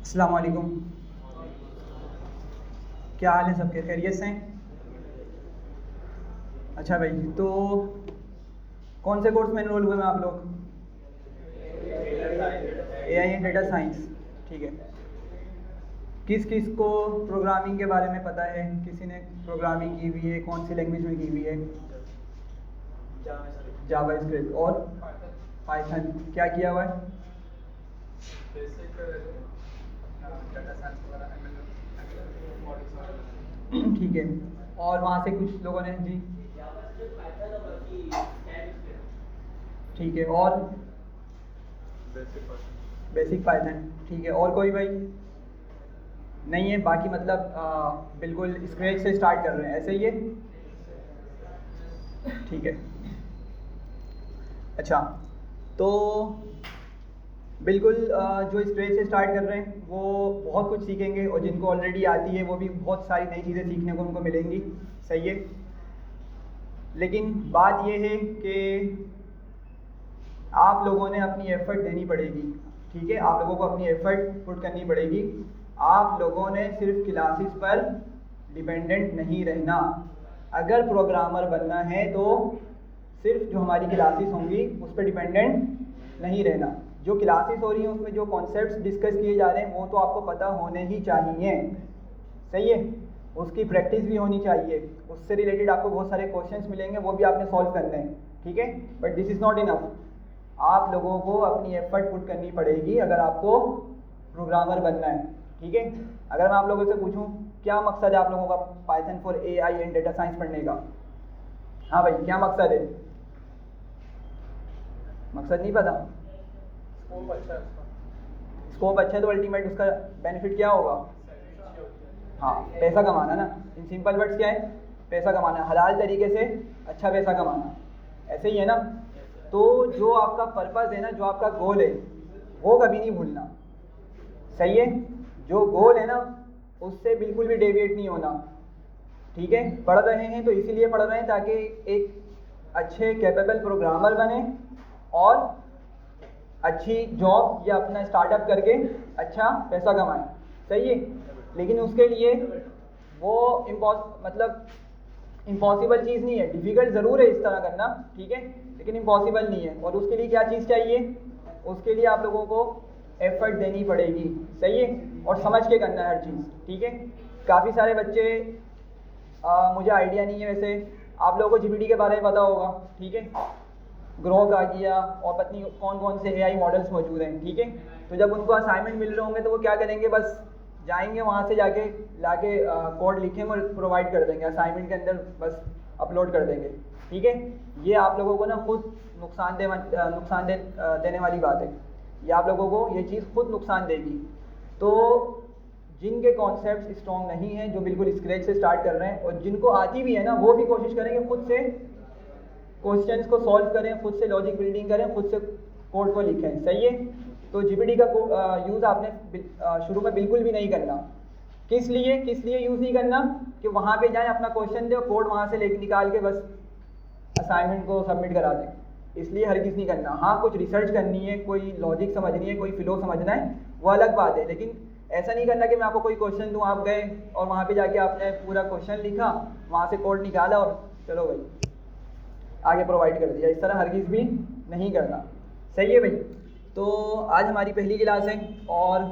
अस्सलाम वालेकुम। क्या हाल है? सबके खैरियत से हैं? अच्छा भाई, तो कौन से कोर्स में एनरोल हुए हैं आप लोग? AI and data science. ठीक है। किस किस को प्रोग्रामिंग के बारे में पता है? किसी ने प्रोग्रामिंग की हुई है? कौन सी लैंग्वेज में की हुई है? जावा स्क्रिप्ट। और पाइथन क्या किया हुआ है? ठीक है। और वहाँ से कुछ लोगों ने जी ठीक है। और बेसिक पाइथन। ठीक है। और कोई भाई नहीं है? बाकी मतलब बिल्कुल स्क्रैच से स्टार्ट कर रहे हैं, ऐसे ही है? ठीक है। अच्छा, तो बिल्कुल जो स्क्रैच से स्टार्ट कर रहे हैं वो बहुत कुछ सीखेंगे, और जिनको ऑलरेडी आती है वो भी बहुत सारी नई चीज़ें सीखने को उनको मिलेंगी। सही है। लेकिन बात ये है कि आप लोगों ने अपनी एफर्ट देनी पड़ेगी। ठीक है, आप लोगों को अपनी एफर्ट पुट करनी पड़ेगी। आप लोगों ने सिर्फ क्लासेस पर डिपेंडेंट नहीं रहना। अगर प्रोग्रामर बनना है तो सिर्फ जो हमारी क्लासेस होंगी उस पर डिपेंडेंट नहीं रहना। जो क्लासेस हो रही हैं उसमें जो कॉन्सेप्ट्स डिस्कस किए जा रहे हैं वो तो आपको पता होने ही चाहिए। सही है। उसकी प्रैक्टिस भी होनी चाहिए। उससे रिलेटेड आपको बहुत सारे क्वेश्चंस मिलेंगे, वो भी आपने सॉल्व करने हैं। ठीक है। But this is not enough. आप लोगों को अपनी एफर्ट पुट करनी पड़ेगी अगर आपको प्रोग्रामर बनना है। ठीक है। अगर मैं आप लोगों से पूछूं क्या मकसद है आप लोगों का Python for AI and data science पढ़ने का? हाँ भाई, क्या मकसद है? मकसद नहीं पता? स्कोप अच्छा है तो अल्टीमेट उसका बेनिफिट क्या होगा? हाँ, पैसा कमाना ना। इन सिंपल वर्ड्स क्या है? पैसा कमाना, हलाल तरीके से अच्छा पैसा कमाना। ऐसे ही है ना? तो जो आपका पर्पस है ना, जो आपका गोल है, वो कभी नहीं भूलना। सही है। जो गोल है ना उससे बिल्कुल भी डेविएट नहीं होना। ठीक है। पढ़ रहे हैं तो इसीलिए पढ़ रहे हैं ताकि एक अच्छे कैपेबल प्रोग्रामर बने और अच्छी जॉब या अपना स्टार्टअप करके अच्छा पैसा कमाएं। सही है। लेकिन उसके लिए वो मतलब इम्पॉसिबल चीज़ नहीं है। डिफ़िकल्ट ज़रूर है इस तरह करना, ठीक है, लेकिन इम्पॉसिबल नहीं है। और उसके लिए क्या चीज़ चाहिए? उसके लिए आप लोगों को एफर्ट देनी पड़ेगी। सही है। और समझ के करना है हर चीज़। ठीक है। काफ़ी सारे बच्चे मुझे आइडिया नहीं है, वैसे आप लोगों को जीपीटी के बारे में पता होगा। ठीक है। ग्रोक आ गया और पत्नी कौन कौन से एआई मॉडल्स मौजूद हैं। ठीक है। तो जब उनको असाइनमेंट मिल रहे होंगे तो वो क्या करेंगे? बस जाएंगे वहाँ से जाके लाके कोड लिखेंगे और प्रोवाइड कर देंगे असाइनमेंट के अंदर, बस अपलोड कर देंगे। ठीक है। ये आप लोगों को ना खुद नुकसान देने वाली बात है। ये आप लोगों को ये चीज़ खुद नुकसान देगी। तो जिनके कॉन्सेप्ट स्ट्रॉन्ग नहीं हैं, जो बिल्कुल स्क्रैच से स्टार्ट कर रहे हैं, और जिनको आती भी है ना, वो भी कोशिश करेंगे खुद से क्वेश्चंस को सॉल्व करें, खुद से लॉजिक बिल्डिंग करें, खुद से कोड को लिखें। सही है। तो जीपीटी का यूज़ आपने शुरू में बिल्कुल भी नहीं करना। किस लिए यूज़ नहीं करना? कि वहाँ पे जाएं, अपना क्वेश्चन दें, कोड वहाँ से लेके निकाल के बस असाइनमेंट को सबमिट करा दें। इसलिए हरगिज़ नहीं करना। हाँ, कुछ रिसर्च करनी है, कोई लॉजिक समझनी है, कोई फिलो समझना है, वो अलग बात है। लेकिन ऐसा नहीं करना कि मैं आपको कोई क्वेश्चन दूँ, आप गए और वहाँ पे जाके आपने पूरा क्वेश्चन लिखा, वहाँ से कोड निकाला और चलो भाई आगे प्रोवाइड कर दिया। इस तरह हरगिज़ भी नहीं करना। सही है भाई। तो आज हमारी पहली क्लास है, और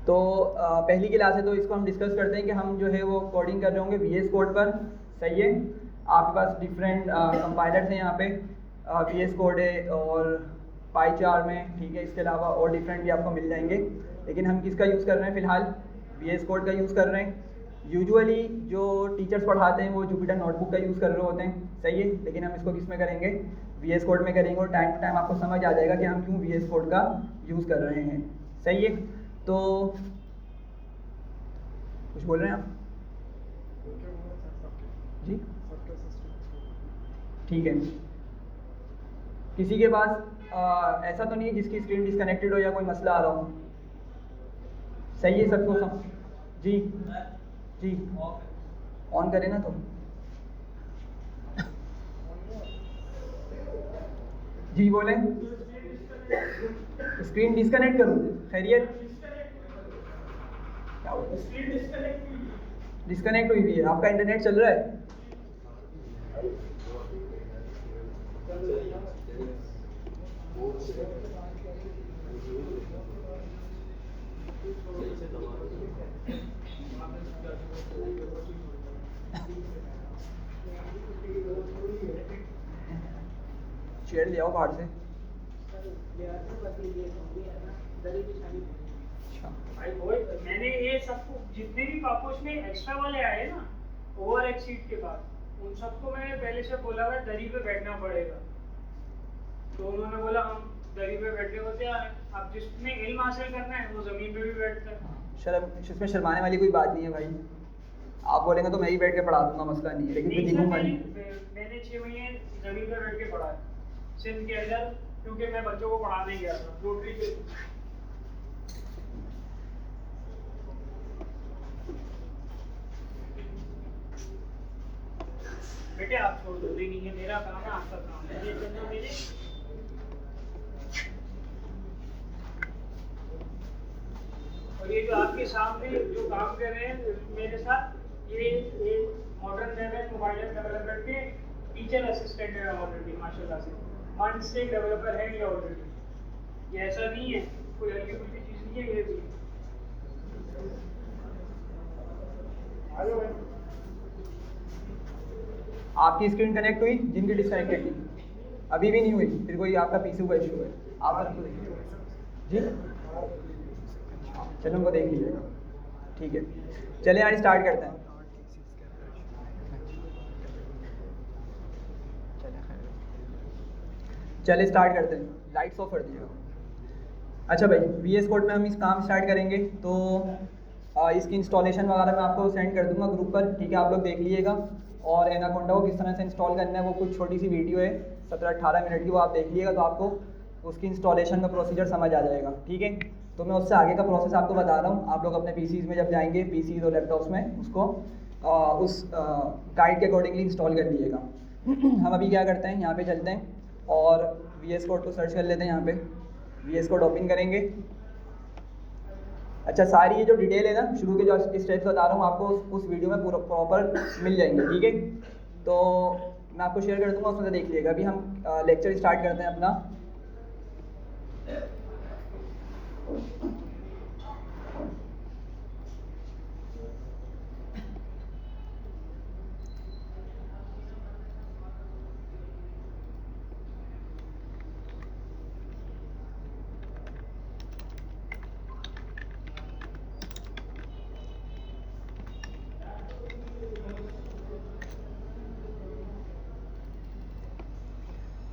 तो पहली क्लास है तो इसको हम डिस्कस करते हैं कि हम जो है वो कोडिंग कर रहे होंगे VS कोड पर। सही है। आपके पास डिफरेंट कंपाइलर्स हैं यहाँ पे। VS कोड है और पाईचार में, ठीक है, इसके अलावा और डिफरेंट भी आपको मिल जाएंगे। लेकिन हम किसका यूज़ कर रहे हैं फ़िलहाल? VS कोड का यूज़ कर रहे हैं। यूजुअली जो टीचर्स पढ़ाते हैं वो जुपिटर नोटबुक का यूज़ कर रहे होते हैं। सही है। लेकिन हम इसको किस में करेंगे? VS कोड में करेंगे, और टाइम टू टाइम आपको समझ आ जाएगा कि हम क्यों VS कोड का यूज़ कर रहे हैं। सही है। तो कुछ बोल रहे हैं आप जी? ठीक है। किसी के पास ऐसा तो नहीं है जिसकी स्क्रीन डिस्कनेक्टेड हो या कोई मसला आ रहा हो? सही है सबको जी जी ऑन करें ना तो जी बोलें। स्क्रीन डिस्कनेक्ट करूँ? खैरियत? क्या हुआ? डिस्कनेक्ट हुई भी है? आपका इंटरनेट चल रहा है? चेयर ले आओ बाहर से। मैंने ये सबको जितने भी पापोश में एक्स्ट्रा वाले आए ना ओवर एक्सीड के बाद उन सबको मैंने पहले से बोला हुआ दरी पे बैठना पड़ेगा, तो उन्होंने बोला हम दरी पे बैठने को तैयार है। अब जिसने इल्म हासिल करना है वो जमीन पे भी बैठता है। शर्म, इसमें शर्माने वाली कोई बात नहीं है भाई। आप बोलेंगे तो मैं ही बैठ के पढ़ा दूंगा, मसला नहीं है, लेकिन फिर दिखूंगा नहीं। मैंने 6 महीने जमीन पे बैठ के पढ़ा है सिंध के अंदर, क्योंकि मैं बच्चों को पढ़ाने गया था रोटरी पे। बेटे आप छोड़ दो, नहीं है मेरा काम है, आपका काम है, ये करना मेरे। और ये जो आपके सामने जो काम कर रहे हैं मेरे साथ, ये मॉडर्न डेवलप मोबाइल डेवलपर के टीचर असिस्टेंट है ऑलरेडी माशाल्लाह से, फंड से डेवलपर है ये ऑलरेडी। ये ऐसा नहीं है कोई हल्की फुल्की चीज़ नहीं है ये भी। हेलो भाई, आपकी स्क्रीन कनेक्ट हुई? जिनकी डिस्कनेक्टेड थी अभी भी नहीं हुई, फिर कोई आपका पीसी का इशू है। आप तरफ को देखिए जी, चलो उनको देख लीजिएगा, ठीक है। चले यार स्टार्ट करते हैं। चले स्टार्ट करते हैं, लाइट्स ऑफ कर दीजिएगा। अच्छा भाई, VS कोड में हम इस काम स्टार्ट करेंगे, तो इसकी इंस्टॉलेशन वगैरह मैं आपको सेंड कर दूंगा ग्रुप पर, ठीक है, आप लोग देख लीजिएगा। और एनाकोंडा को किस तरह से इंस्टॉल करना है वो कुछ छोटी सी वीडियो है 17-18 मिनट की, वो आप देख लीजिएगा तो आपको उसकी इंस्टॉलेशन का प्रोसीजर समझ आ जाएगा, ठीक है। तो मैं उससे आगे का प्रोसेस आपको बता रहा हूँ। आप लोग अपने पीसीज़ में जब जाएंगे, पीसीज़ और लैपटॉप्स में, उसको उस गाइड के अकॉर्डिंगली इंस्टॉल कर लीजिएगा। हम अभी क्या करते हैं, यहाँ पे चलते हैं और VS कोड को सर्च कर लेते हैं। यहाँ पे VS कोड ओपन करेंगे। अच्छा, सारी ये जो डिटेल है ना, शुरू के जो स्टेप्स बता रहा हूँ आपको उस वीडियो में पूरा प्रॉपर मिल जाएंगे, ठीक है। तो मैं आपको शेयर कर दूँगा, उसमें से देख लीजिएगा। अभी हम लेक्चर स्टार्ट करते हैं अपना।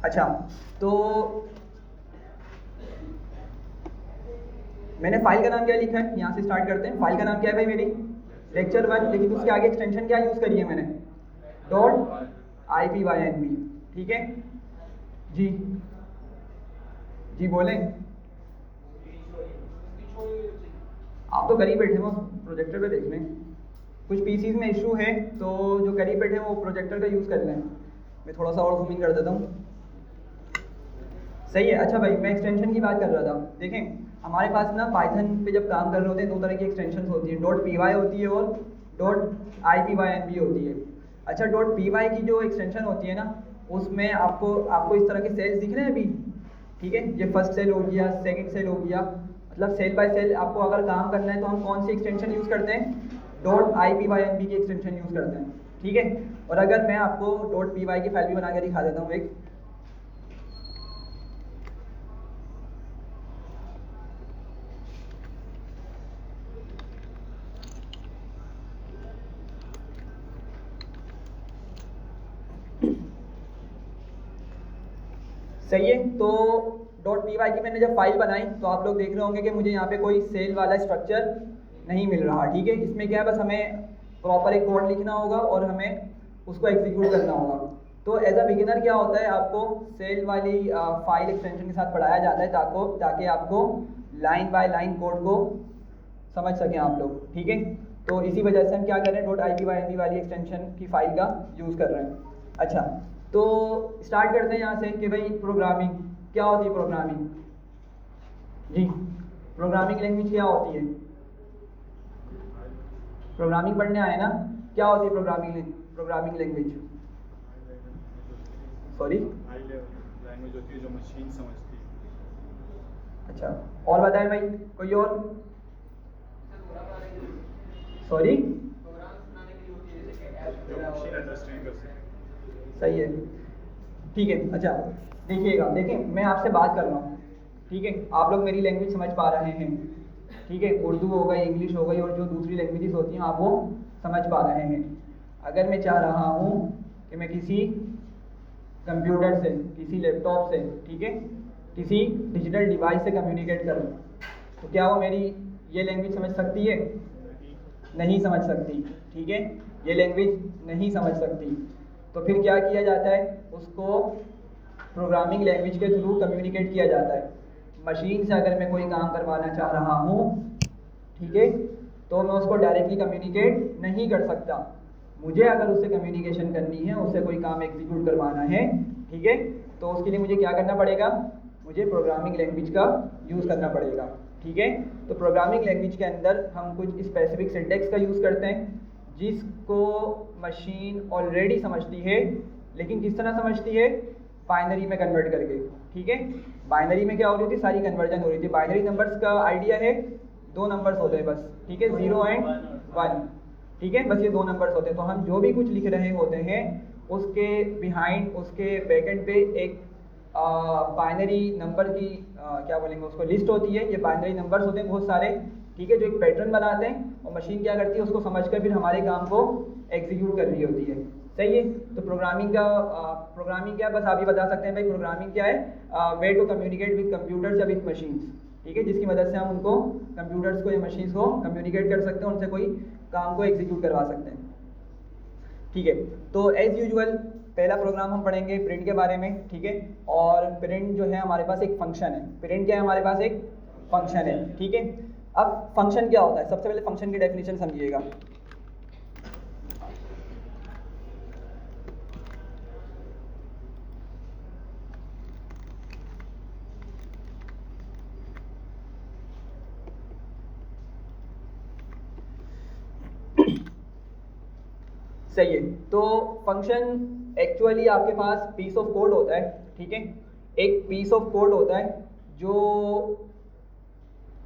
अच्छा, तो मैंने फाइल का नाम क्या लिखा है, यहाँ से स्टार्ट करते हैं। फाइल का नाम क्या है भाई मेरी? लेक्चर 1, लेकिन उसके आगे एक्सटेंशन क्या यूज़ करी है मैंने? .ipynb, ठीक है जी। जी बोलें, आप तो करीब बैठे हो, प्रोजेक्टर पे देख लें। कुछ पीसीज में इशू है, तो जो करीब बैठे हैं वो प्रोजेक्टर का यूज़ कर लें। मैं थोड़ा सा और जूमिंग कर देता हूँ, सही है। अच्छा भाई, मैं एक्सटेंशन की बात कर रहा था। देखें, हमारे पास ना पाइथन पे जब काम कर रहे होते हैं, 2 तरह की एक्सटेंशन होती है, .py होती है और .ipynb होती है। अच्छा, .py की जो एक्सटेंशन होती है ना, उसमें आपको इस तरह के सेल्स दिख रहे हैं अभी, ठीक है। ये फर्स्ट सेल हो गया, सेकंड सेल हो गया, मतलब सेल बाय सेल आपको अगर काम करना है तो हम कौन सी एक्सटेंशन यूज़ करते हैं? .ipynb की एक्सटेंशन यूज़ करते हैं, ठीक है। और अगर मैं आपको .py की फाइल भी बना के दिखा देता हूँ एक, सही है। तो .py की मैंने जब फाइल बनाई तो आप लोग देख रहे होंगे कि मुझे यहाँ पे कोई सेल वाला स्ट्रक्चर नहीं मिल रहा, ठीक है। इसमें क्या है, बस हमें प्रॉपर एक कोड लिखना होगा और हमें उसको एग्जीक्यूट करना होगा। तो एज अ बिगिनर क्या होता है, आपको सेल वाली फाइल एक्सटेंशन के साथ पढ़ाया जाता है ताकि आपको लाइन बाय लाइन कोड को समझ सकें आप लोग, ठीक है। तो इसी वजह से हम क्या कर रहे हैं, .ipynb वाली एक्सटेंशन की फाइल का यूज़ कर रहे हैं। अच्छा, तो स्टार्ट करते हैं यहाँ से कि भाई प्रोग्रामिंग क्या होती है। प्रोग्रामिंग जी, प्रोग्रामिंग लैंग्वेज क्या होती है? प्रोग्रामिंग पढ़ने आए ना, क्या होती है programming language? Sorry, high level language होती है जो मशीन समझती है। अच्छा, और बताएं भाई कोई और? सॉरी, जो मशीन अंडरस्टैंड कर सके। सही है, ठीक है। अच्छा देखिएगा, देखें मैं आपसे बात कर रहा हूँ, ठीक है, आप लोग मेरी लैंग्वेज समझ पा रहे हैं, ठीक है, उर्दू हो गई, इंग्लिश हो गई और जो दूसरी लैंग्वेजेस होती हैं आप वो समझ पा रहे हैं। अगर मैं चाह रहा हूँ कि मैं किसी कंप्यूटर से, किसी लैपटॉप से, ठीक है, किसी डिजिटल डिवाइस से कम्युनिकेट करूँ, तो क्या वो मेरी ये लैंग्वेज समझ सकती है? नहीं समझ सकती, ठीक है, ये लैंग्वेज नहीं समझ सकती। तो फिर क्या किया जाता है? उसको प्रोग्रामिंग लैंग्वेज के थ्रू कम्युनिकेट किया जाता है। मशीन से अगर मैं कोई काम करवाना चाह रहा हूँ, ठीक है, तो मैं उसको डायरेक्टली कम्युनिकेट नहीं कर सकता। मुझे अगर उससे कम्युनिकेशन करनी है, उससे कोई काम एग्जीक्यूट करवाना है, ठीक है, तो उसके लिए मुझे क्या करना पड़ेगा? मुझे प्रोग्रामिंग लैंग्वेज का यूज़ करना पड़ेगा, ठीक है। तो प्रोग्रामिंग लैंग्वेज के अंदर हम कुछ स्पेसिफिक सिंटेक्स का यूज़ करते हैं जिसको मशीन ऑलरेडी समझती है, लेकिन किस तरह समझती है? बाइनरी में कन्वर्ट करके, ठीक है। बाइनरी में क्या हो रही थी? सारी कन्वर्जन हो रही थी। बाइनरी नंबर्स का आइडिया है, दो नंबर्स होते हैं बस, ठीक है, 0 एंड 1, ठीक है, बस ये दो नंबर्स होते हैं। तो हम जो भी कुछ लिख रहे होते हैं उसके बिहाइंड, उसके बैकएंड पे एक बाइनरी नंबर की क्या बोलेंगे उसको, लिस्ट होती है। ये बाइनरी नंबर्स होते हैं बहुत सारे, ठीक है, जो एक पैटर्न बनाते हैं और मशीन क्या करती है? उसको समझकर फिर हमारे काम को एग्जीक्यूट कर रही होती है, सही है। तो प्रोग्रामिंग क्या, बस आप ये बता सकते हैं भाई प्रोग्रामिंग क्या है? Way to communicate with computers या विद मशीन्स, ठीक है, जिसकी मदद से हम उनको कंप्यूटर्स को या मशीन्स को कम्युनिकेट कर सकते हैं, उनसे कोई काम को एग्जीक्यूट करवा सकते हैं, ठीक है। तो एज यूजुअल पहला प्रोग्राम हम पढ़ेंगे प्रिंट के बारे में, ठीक है। और प्रिंट जो है हमारे पास एक फंक्शन है। प्रिंट क्या है? हमारे पास एक फंक्शन है, ठीक है। अब फंक्शन क्या होता है? सबसे पहले फंक्शन की डेफिनेशन समझिएगा। सही है। तो फंक्शन एक्चुअली आपके पास पीस ऑफ कोड होता है, ठीक है, एक पीस ऑफ कोड होता है जो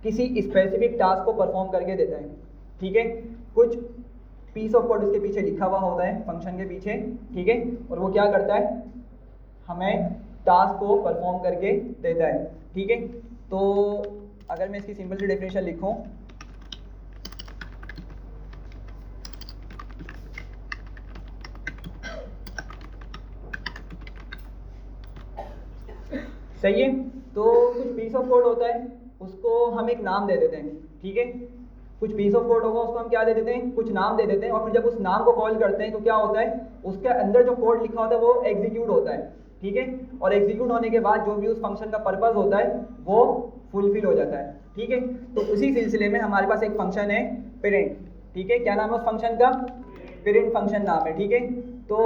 किसी स्पेसिफिक टास्क को परफॉर्म करके देता है, ठीक है। कुछ पीस ऑफ कोड इसके पीछे लिखा हुआ होता है फंक्शन के पीछे, ठीक है, और वो क्या करता है? हमें टास्क को परफॉर्म करके देता है, ठीक है। तो अगर मैं इसकी सिंपल सी डेफिनेशन लिखूं, सही है। तो कुछ पीस ऑफ कोड होता है, उसको हम एक नाम दे देते हैं, ठीक है। कुछ पीस ऑफ कोड होगा, उसको हम क्या दे देते हैं? कुछ नाम दे देते हैं। और फिर जब उस नाम को कॉल करते हैं तो क्या होता है? उसके अंदर जो कोड लिखा होता है वो एग्जीक्यूट होता है, ठीक है। और एग्जीक्यूट होने के बाद जो भी उस फंक्शन का पर्पस होता है वो फुलफिल हो जाता है, ठीक है। तो उसी सिलसिले में हमारे पास एक फंक्शन है प्रिंट, ठीक है। क्या नाम है उस फंक्शन का? प्रिंट फंक्शन नाम है, ठीक है। तो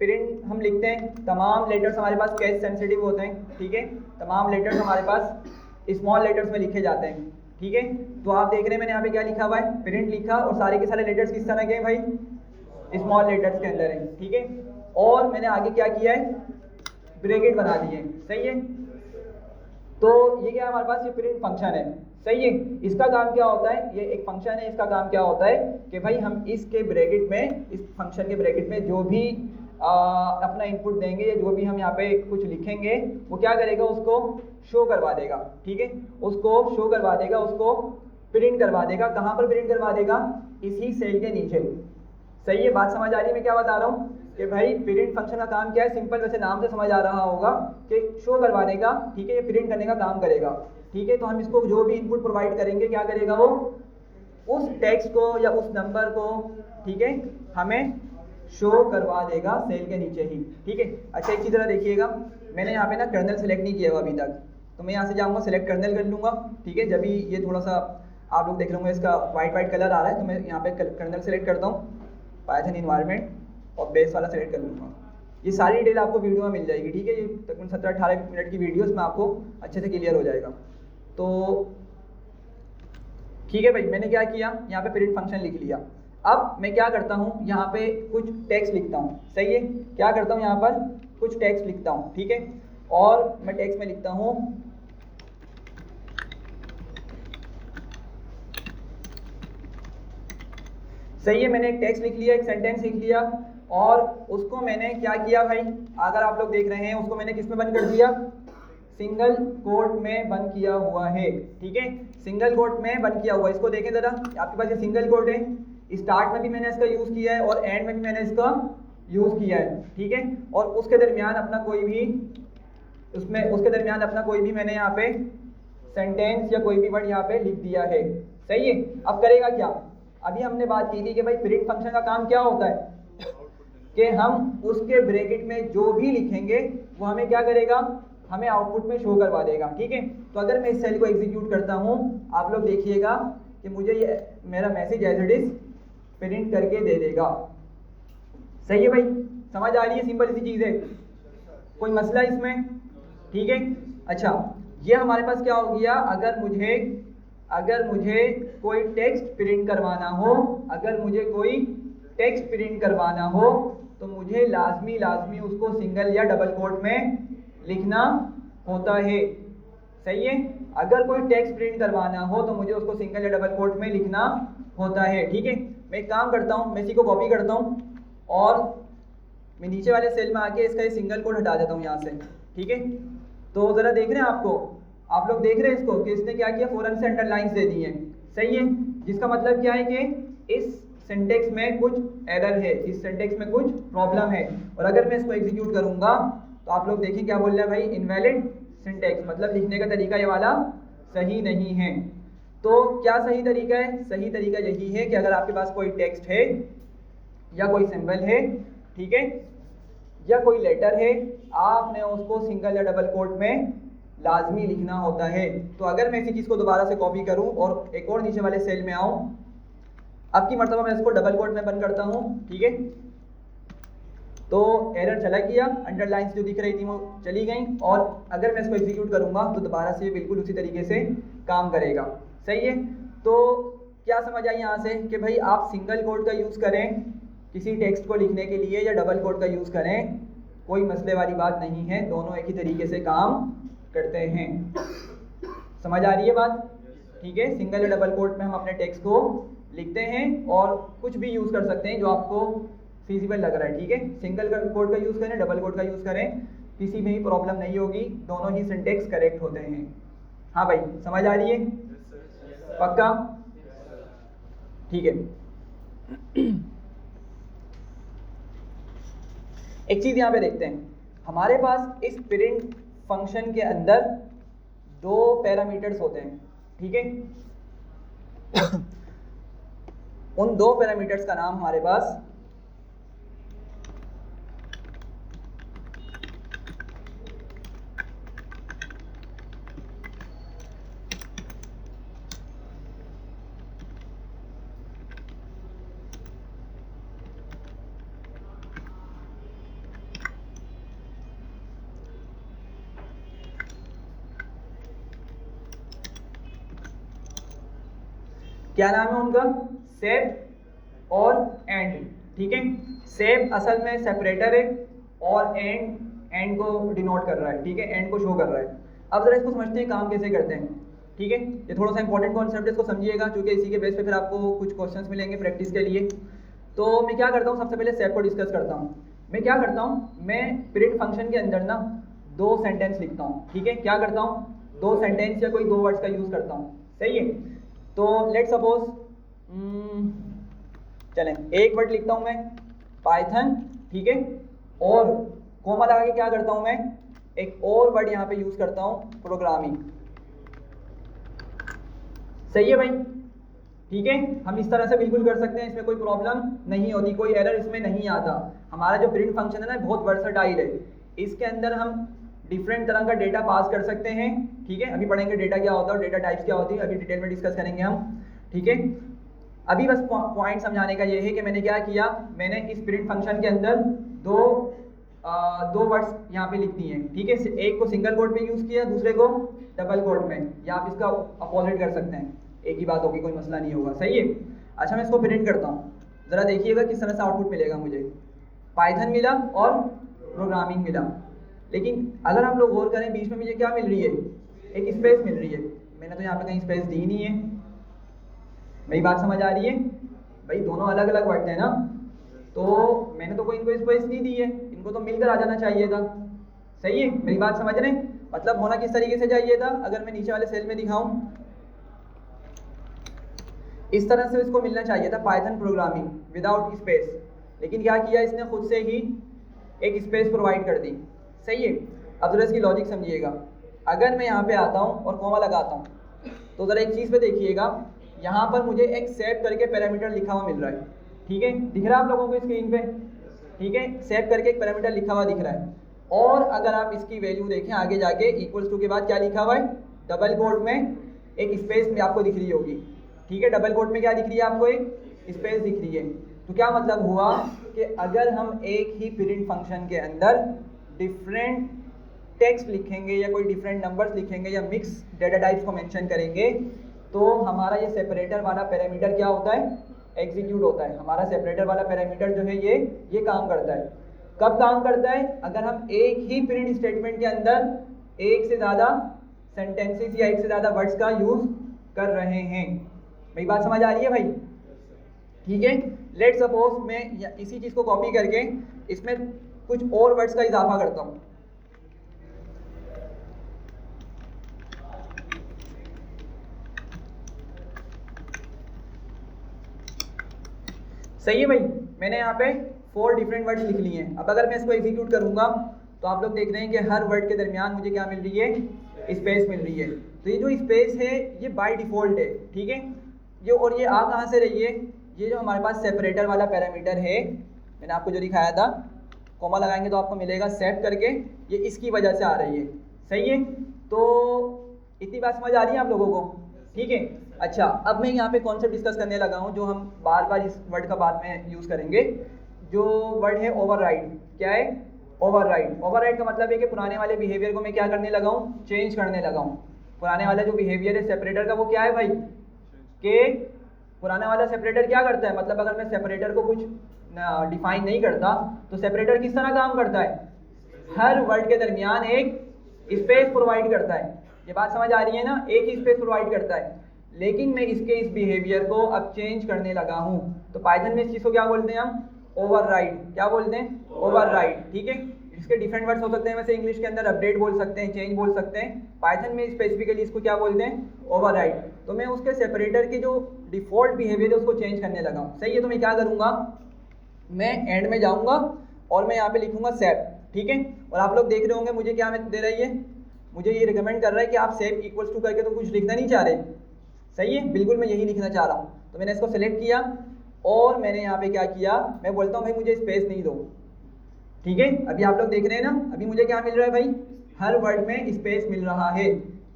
प्रिंट हम लिखते हैं, तमाम लेटर्स हमारे पास केस सेंसिटिव होते हैं, ठीक है। तमाम लेटर्स हमारे पास स्मॉल लेटर्स में लिखे जाते हैं, ठीक है। तो आप देख रहे हैं मैंने यहाँ पे क्या लिखा हुआ है? प्रिंट लिखा, और सारे के सारे लेटर्स किस तरह के हैं भाई? स्मॉल लेटर्स के अंदर है, ठीक है। और मैंने आगे क्या किया है? ब्रैकेट बना दिए, सही है। तो ये क्या है हमारे पास? ये प्रिंट फंक्शन है, सही है। इसका काम क्या होता है? ये एक फंक्शन है, इसका काम क्या होता है कि भाई हम इसके ब्रैकेट में, इस फंक्शन के ब्रैकेट में जो भी अपना इनपुट देंगे या जो भी हम यहाँ पे कुछ लिखेंगे वो क्या करेगा? उसको शो करवा देगा, ठीक है। उसको शो करवा देगा, उसको प्रिंट करवा देगा। कहाँ पर प्रिंट करवा देगा? इसी सेल के नीचे, सही है। बात समझ आ रही है मैं क्या बता रहा हूँ? कि भाई प्रिंट फंक्शन का काम क्या है? सिंपल, वैसे नाम से समझ आ रहा होगा कि शो करवाने का, ठीक है, ये प्रिंट करने का काम करेगा, ठीक है। तो हम इसको जो भी इनपुट प्रोवाइड करेंगे क्या करेगा? वो उस टेक्स्ट को या उस नंबर को, ठीक है, हमें शो करवा देगा सेल के नीचे ही, ठीक है। अच्छा एक चीज़ जरा देखिएगा, मैंने यहाँ पे ना कर्नल सेलेक्ट नहीं किया हुआ अभी तक, तो मैं यहाँ से जाऊँगा सेलेक्ट कर्नल कर लूँगा, ठीक है। जब भी ये थोड़ा सा आप लोग देख रहे होंगे इसका वाइट कलर आ रहा है, तो मैं यहाँ पे कर्नल सेलेक्ट करता हूँ, पाइथन इन्वायरमेंट, और बेस वाला सेलेक्ट कर लूँगा। ये सारी डिटेल आपको वीडियो में मिल जाएगी, ठीक है। ये तकरीबन 17-18 मिनट की वीडियोस में आपको अच्छे से क्लियर हो जाएगा। तो ठीक है भाई, मैंने क्या किया, यहाँ पे प्रिंट फंक्शन लिख लिया। अब मैं क्या करता हूँ, यहाँ पे कुछ टेक्स्ट लिखता हूँ, सही है। क्या करता हूँ, यहाँ पर कुछ टेक्स्ट लिखता हूँ, ठीक है। और मैं टेक्स्ट में लिखता हूँ सही है, मैंने एक टेक्स्ट लिख लिया, एक सेंटेंस लिख लिया, और उसको मैंने क्या किया भाई, अगर आप लोग देख रहे हैं, उसको मैंने किस में बंद कर दिया, सिंगल कोट में बंद किया हुआ है, ठीक है। सिंगल कोट में बंद किया हुआ है, इसको देखें जरा, आपके पास ये सिंगल कोट है, स्टार्ट में भी मैंने इसका यूज़ किया है और एंड में भी मैंने इसका यूज़ किया है, ठीक है। और उसके दरमियान अपना कोई भी मैंने यहाँ पे सेंटेंस या कोई भी वर्ड यहाँ पे लिख दिया है, सही है। अब करेगा क्या, अभी हमने बात की थी कि भाई प्रिंट फंक्शन का काम क्या होता है कि हम उसके ब्रैकेट में जो भी लिखेंगे वो हमें क्या करेगा, हमें आउटपुट में शो करवा देगा, ठीक है। तो अगर मैं इस सेल को एग्जीक्यूट करता हूँ, आप लोग देखिएगा कि मुझे ये मेरा message as it is print करके दे देगा, सही है भाई, समझ आ रही है, सिंपल सी चीज़ है, कोई मसला इसमें, ठीक है। अच्छा, ये हमारे पास क्या हो गया, अगर मुझे कोई टेक्स्ट प्रिंट करवाना हो, तो मुझे लाजमी उसको सिंगल या डबल कोट में लिखना होता है, सही है। अगर कोई टेक्स्ट प्रिंट करवाना हो तो मुझे उसको सिंगल या डबल कोट में लिखना होता है, ठीक है। मैं एक काम करता हूँ, मैं इसी को कॉपी करता हूँ और मैं नीचे वाले सेल में आके इसका ये सिंगल कोड हटा देता हूँ यहाँ से, ठीक है। तो ज़रा देख रहे हैं आप लोग देख रहे हैं इसको कि इसने क्या किया, फ़ौरन से अंडरलाइंस दे दी है, सही है। जिसका मतलब क्या है कि इस सिंटेक्स में कुछ एरर है, इस सिंटेक्स में कुछ प्रॉब्लम है, और अगर मैं इसको एग्जीक्यूट करूँगा तो आप लोग देखें क्या बोल रहा है भाई, इनवैलिड सिंटेक्स, मतलब लिखने का तरीका ये वाला सही नहीं है। तो क्या सही तरीका है, सही तरीका यही है कि अगर आपके पास कोई टेक्स्ट है या कोई सिंबल है, ठीक है, या कोई लेटर है, आपने उसको सिंगल या डबल कोट में लाजमी लिखना होता है। तो अगर मैं इसी चीज़ को दोबारा से कॉपी करूं और एक और नीचे वाले सेल में आऊं, अब की मरतबा मैं इसको डबल कोट में बंद करता हूं, ठीक है। तो एरर चला गया, अंडरलाइंस जो दिख रही थी वो चली गई, और अगर मैं इसको एग्जीक्यूट करूंगा तो दोबारा से बिल्कुल उसी तरीके से काम करेगा, सही है। तो क्या समझ आई यहाँ से कि भाई आप सिंगल कोट का यूज़ करें किसी टेक्स्ट को लिखने के लिए या डबल कोट का यूज़ करें, कोई मसले वाली बात नहीं है, दोनों एक ही तरीके से काम करते हैं। समझ आ रही है बात, ठीक है। सिंगल या डबल कोट में हम अपने टेक्स्ट को लिखते हैं और कुछ भी यूज़ कर सकते हैं जो आपको फिजिबल लग रहा है, ठीक है। सिंगल कोट का यूज़ करें, डबल कोट का यूज़ करें, किसी में ही प्रॉब्लम नहीं होगी, दोनों ही सिंटेक्स करेक्ट होते हैं। हाँ भाई, समझ आ रही है, पक्का, ठीक है। एक चीज़ यहाँ पे देखते हैं, हमारे पास इस प्रिंट फंक्शन के अंदर दो पैरामीटर्स होते हैं, ठीक है। उन दो पैरामीटर्स का नाम हमारे पास क्या नाम है उनका, सेप और एंड, ठीक है। सेप असल में सेपरेटर है और एंड को डिनोट कर रहा है, ठीक है, एंड को शो कर रहा है। अब जरा इसको समझते हैं काम कैसे करते हैं, ठीक है। ये थोड़ा सा इंपॉर्टेंट कॉन्सेप्ट है, इसको समझिएगा, क्योंकि इसी के बेस पे फिर आपको कुछ क्वेश्चंस मिलेंगे प्रैक्टिस के लिए। तो मैं क्या करता हूँ, सबसे पहले सेप को डिस्कस करता हूँ। मैं क्या करता हूँ, मैं प्रिंट फंक्शन के अंदर ना दो सेंटेंस लिखता हूँ, ठीक है। क्या करता हूँ, दो सेंटेंस या कोई दो वर्ड्स का यूज़ करता हूँ, सही है। तो लेट सपोज चलें, एक वर्ड लिखता हूँ मैं पाइथन, ठीक है, और कोमा लगा के क्या करता हूँ मैं, एक और वर्ड यहाँ पे यूज़ करता हूँ प्रोग्रामिंग, सही है भाई, ठीक है। हम इस तरह से बिल्कुल कर सकते हैं, इसमें कोई प्रॉब्लम नहीं होती, कोई एरर इसमें नहीं आता। हमारा जो प्रिंट फंक्शन है ना बहुत वर्सटाइल है, इसके अंदर हम डिफरेंट तरह का डेटा पास कर सकते हैं, ठीक है। अभी पढ़ेंगे डेटा क्या होता है और डेटा टाइप्स क्या होती है, अभी डिटेल में डिस्कस करेंगे हम, ठीक है। अभी बस पॉइंट समझाने का ये है कि मैंने क्या किया, मैंने इस प्रिंट फंक्शन के अंदर दो दो वर्ड्स यहाँ पे लिखती हैं, ठीक है। एक को सिंगल कोट में यूज़ किया, दूसरे को डबल कोट में, या आप इसका अपोजिट कर सकते हैं, एक ही बात होगी, कोई मसला नहीं होगा, सही है। अच्छा मैं इसको प्रिंट करता हूँ, ज़रा देखिएगा किस तरह से आउटपुट मिलेगा मुझे। पाइथन मिला और प्रोग्रामिंग मिला, लेकिन अगर आप लोग गौर करें बीच में मुझे क्या मिल रही है, एक स्पेस मिल रही है। मैंने तो यहाँ पे कहीं स्पेस दी नहीं है, मेरी बात समझ आ रही है भाई? दोनों अलग अलग वर्ड है ना, तो मैंने तो कोई इनको स्पेस नहीं दी है, इनको तो मिलकर आ जाना चाहिए था, सही है। मेरी बात समझ रहे हैं? मतलब होना किस तरीके से चाहिए था, अगर मैं नीचे वाले सेल में दिखाऊं, इस तरह से इसको मिलना चाहिए था, पाइथन प्रोग्रामिंग विदाउट स्पेस। लेकिन क्या किया इसने, खुद से ही एक स्पेस प्रोवाइड कर दी, सही है। अब जरा इसकी लॉजिक समझिएगा। अगर मैं यहाँ पे आता हूँ और कॉमा लगाता हूँ, तो ज़रा एक चीज़ पे देखिएगा, यहाँ पर मुझे एक सेव करके पैरामीटर लिखा हुआ मिल रहा है, ठीक है, दिख रहा है आप लोगों को स्क्रीन पे, ठीक है। सेव करके एक पैरामीटर लिखा हुआ दिख रहा है, और अगर आप इसकी वैल्यू देखें आगे जाके, इक्वल्स टू के बाद क्या लिखा हुआ है, डबल कोट में एक स्पेस में आपको दिख रही होगी, ठीक है। डबल कोट में क्या दिख रही है आपको, एक स्पेस दिख रही है। तो क्या मतलब हुआ कि अगर हम एक ही प्रिंट फंक्शन के अंदर डिफरेंट टेक्स्ट लिखेंगे या कोई डिफरेंट नंबर्स लिखेंगे या मिक्स डेटा टाइप्स को मेंशन करेंगे, तो हमारा ये सेपरेटर वाला पैरामीटर क्या होता है, एग्जीक्यूट होता है। हमारा सेपरेटर वाला पैरामीटर जो है ये काम करता है। कब काम करता है, अगर हम एक ही प्रिंट स्टेटमेंट के अंदर एक से ज़्यादा सेंटेंसेस या एक से ज़्यादा वर्ड्स का यूज़ कर रहे हैं। मेरी बात समझ आ रही है भाई? ठीक है। लेट सपोज मैं इसी चीज़ को कॉपी करके इसमें कुछ और वर्ड्स का इजाफा करता हूँ, सही है भाई। मैंने यहाँ पे 4 डिफरेंट वर्ड्स लिख लिए हैं। अब अगर मैं इसको एग्जीक्यूट करूँगा तो आप लोग देख रहे हैं कि हर वर्ड के दरमियान मुझे क्या मिल रही है, स्पेस मिल रही है। तो ये जो स्पेस है ये बाय डिफ़ॉल्ट है, ठीक है। ये और ये आ कहाँ से रही है, ये जो हमारे पास सेपरेटर वाला पैरामीटर है, मैंने आपको जो दिखाया था, कॉमा लगाएंगे तो आपको मिलेगा सेट करके, ये इसकी वजह से आ रही है, सही है। तो इतनी बात समझ आ रही है आप लोगों को? ठीक है। अच्छा, अब मैं यहाँ पे कॉन्सेप्ट डिस्कस करने लगा हूँ जो हम बार बार इस वर्ड का बाद में यूज़ करेंगे, जो वर्ड है ओवरराइड। क्या है? ओवरराइड। ओवरराइड का मतलब है कि पुराने वाले बिहेवियर को मैं क्या करने लगा हूँ, चेंज करने लगा हूँ। पुराने वाला जो बिहेवियर है सेपरेटर का, वो क्या है भाई, कि पुराना वाला सेपरेटर क्या करता है, मतलब अगर मैं सेपरेटर को कुछ डिफाइन नहीं करता तो सेपरेटर किस तरह काम करता है, हर वर्ड के दरमियान एक स्पेस प्रोवाइड करता है। ये बात समझ आ रही है ना, एक ही स्पेस प्रोवाइड करता है। लेकिन मैं इसके इस बिहेवियर को अब चेंज करने लगा हूँ, तो पाइथन में इस चीज़ को क्या बोलते हैं हम, ओवरराइड। क्या बोलते हैं? ओवरराइड, ठीक है। इसके डिफरेंट वर्ड्स हो सकते हैं, वैसे इंग्लिश के अंदर अपडेट बोल सकते हैं, चेंज बोल सकते हैं, पाइथन में स्पेसिफिकली इसको क्या बोलते हैं, ओवरराइड। तो मैं उसके सेपरेटर की जो डिफ़ॉल्ट बिहेवियर है उसको चेंज करने लगा हूँ, सही है। तो मैं क्या करूँगा, मैं एंड में जाऊँगा और मैं यहाँ पे लिखूँगा सेव, ठीक है। और आप लोग देख रहे होंगे मुझे क्या दे रही है, मुझे ये रिकमेंड कर रहा है कि आप सेव इक्वल्स टू करके तो कुछ लिखना नहीं चाह रहे, सही है, बिल्कुल मैं यही लिखना चाह रहा हूँ। तो मैंने इसको सेलेक्ट किया और मैंने यहाँ पे क्या किया, मैं बोलता हूँ भाई मुझे स्पेस नहीं दो, ठीक है। अभी आप लोग देख रहे हैं ना, अभी मुझे क्या मिल रहा है भाई, हर वर्ड में स्पेस मिल रहा है।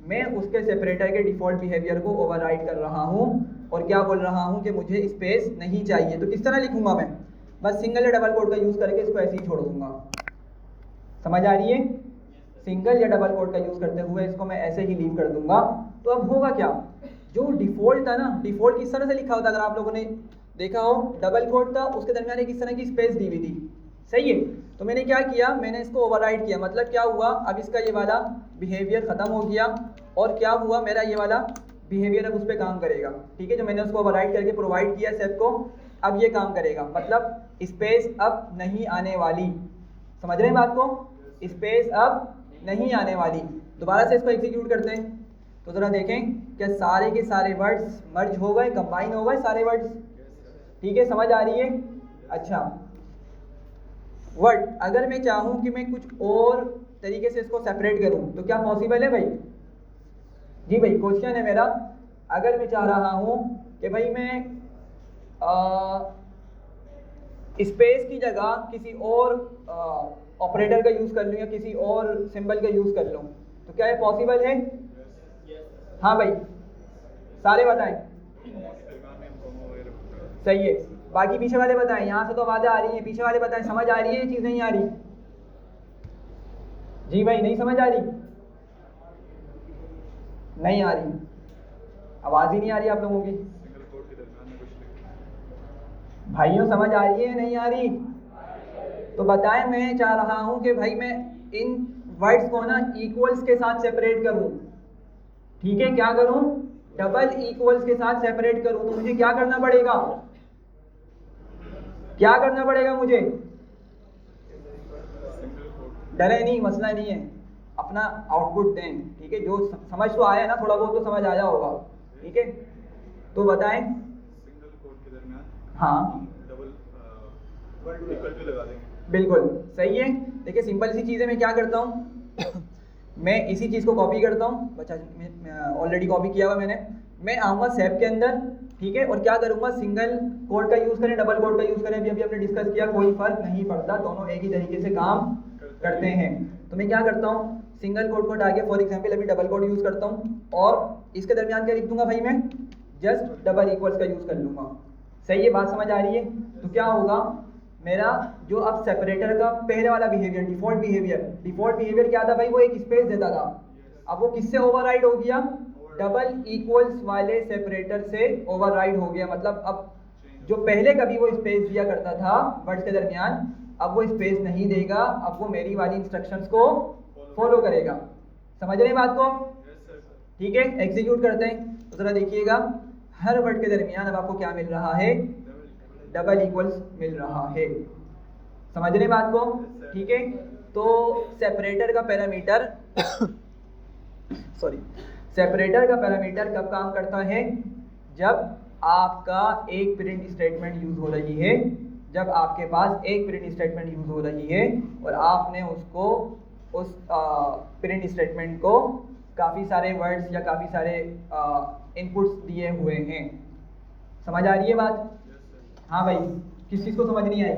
मैं उसके सेपरेटर के डिफ़ॉल्ट बिहेवियर को ओवरराइड कर रहा हूँ और क्या बोल रहा हूँ कि मुझे स्पेस नहीं चाहिए। तो किस तरह लिखूँगा मैं, बस सिंगल या डबल कोट का यूज़ करके इसको ऐसे ही छोड़ दूँगा। समझ आ रही है? सिंगल या डबल कोट का यूज़ करते हुए इसको मैं ऐसे ही लीव कर दूँगा। तो अब होगा क्या, जो डिफ़ॉल्ट था ना, डिफ़ॉल्ट किस तरह से लिखा होता, अगर आप लोगों ने देखा हो, डबल कोट था, उसके दरमियान एक इस तरह की स्पेस दी हुई थी, सही है। तो मैंने क्या किया, मैंने इसको ओवरराइड किया। मतलब क्या हुआ, अब इसका ये वाला बिहेवियर ख़त्म हो गया और क्या हुआ, मेरा ये वाला बिहेवियर अब उस पर काम करेगा, ठीक है। जो मैंने उसको ओवरराइड करके प्रोवाइड किया सेट को, अब ये काम करेगा, मतलब स्पेस अब नहीं आने वाली। समझ रहे हैं बात को, स्पेस अब नहीं आने वाली। दोबारा से इसको एग्जीक्यूट करते हैं तो ज़रा देखें क्या सारे के सारे वर्ड्स मर्ज हो गए, कंबाइन हो गए सारे वर्ड्स, ठीक है। समझ आ रही है? अच्छा, वर्ड अगर मैं चाहूँ कि मैं कुछ और तरीके से इसको सेपरेट करूँ तो क्या पॉसिबल है भाई? जी भाई, क्वेश्चन है मेरा, अगर मैं चाह रहा हूँ कि भाई मैं स्पेस की जगह किसी और ऑपरेटर का यूज़ कर लूँ या किसी और सिंबल का यूज़ कर लूँ, तो क्या ये पॉसिबल है? हाँ भाई, सारे बताएं। सही है, बाकी पीछे वाले बताएं। यहाँ से तो आवाज़ें आ रही हैं, पीछे वाले बताएं समझ आ रही है ये चीज़ नहीं आ रही? जी भाई, नहीं समझ आ रही? नहीं आ रही, आवाज़ ही नहीं आ रही आप लोगों की। सिंगल कोड के दरमियान में कुछ लिखना। भाइयों समझ आ रही है नहीं आ रही? तो बताएं, मैं चाह रहा हूं कि भाई मैं इन वर्ड्स को ना इक्वल्स के साथ सेपरेट करूं। ठीक है, क्या करूं? डबल इक्वल्स के साथ सेपरेट करूं। तो मुझे क्या करना पड़ेगा? क्या करना पड़ेगा मुझे? Single code. डरे नहीं, मसला नहीं है, अपना आउटपुट दें। ठीक है, जो समझ तो आया ना, थोड़ा बहुत तो समझ आया होगा। ठीक है, तो बताएं। सिंगल कोड के दरमियान हाँ, हम डबल इक्वल टू लगा देंगे। बिल्कुल सही है। देखिए सिंपल सी चीज़ है, मैं क्या करता हूँ मैं इसी चीज़ को कॉपी करता हूँ। बच्चा ऑलरेडी कॉपी किया हुआ मैंने। मैं आऊँगा सेप के अंदर, ठीक है, और क्या करूँगा, सिंगल कोड का यूज़ करें, डबल कोड का यूज़ करें, अभी हमने डिस्कस किया, कोई फ़र्क नहीं पड़ता, दोनों एक ही तरीके से काम करते हैं। तो मैं क्या करता हूँ, सिंगल कोड को हटा के फॉर एग्जाम्पल अभी डबल कोड यूज़ करता हूँ, और इसके दरमियान क्या लिख दूंगा भाई, मैं जस्ट डबल इक्वल्स का यूज़ कर लूँगा। सही है, बात समझ आ रही है? तो क्या होगा, मेरा जो अब सेपरेटर का पहले वाला बिहेवियर, डिफ़ॉल्ट बिहेवियर क्या था भाई, वो एक स्पेस देता था। अब वो किससे ओवरराइड हो गया? डबल इक्वल्स वाले सेपरेटर से ओवरराइड हो गया। मतलब अब जो पहले कभी वो स्पेस दिया करता था वर्ड्स के दरमियान, अब वो स्पेस नहीं देगा, अब वो मेरी वाली इंस्ट्रक्शंस को फॉलो करेगा। समझ रहे हैं बात को? ठीक है, एग्जीक्यूट करते हैं। तो ज़रा देखिएगा, हर वर्ड के दरमियान अब आपको क्या मिल रहा है? डबल इक्वल्स मिल रहा है। समझ रहे हैं बात को? ठीक है, तो सेपरेटर का पैरामीटर सेपरेटर का पैरामीटर कब काम करता है? जब आपका एक प्रिंट स्टेटमेंट यूज़ हो रही है, जब आपके पास एक प्रिंट स्टेटमेंट यूज़ हो रही है और आपने उसको उस प्रिंट स्टेटमेंट को काफ़ी सारे वर्ड्स या काफ़ी सारे इनपुट्स दिए हुए हैं। समझ आ रही है बात? हाँ भाई, किस चीज़ को समझ नहीं आई?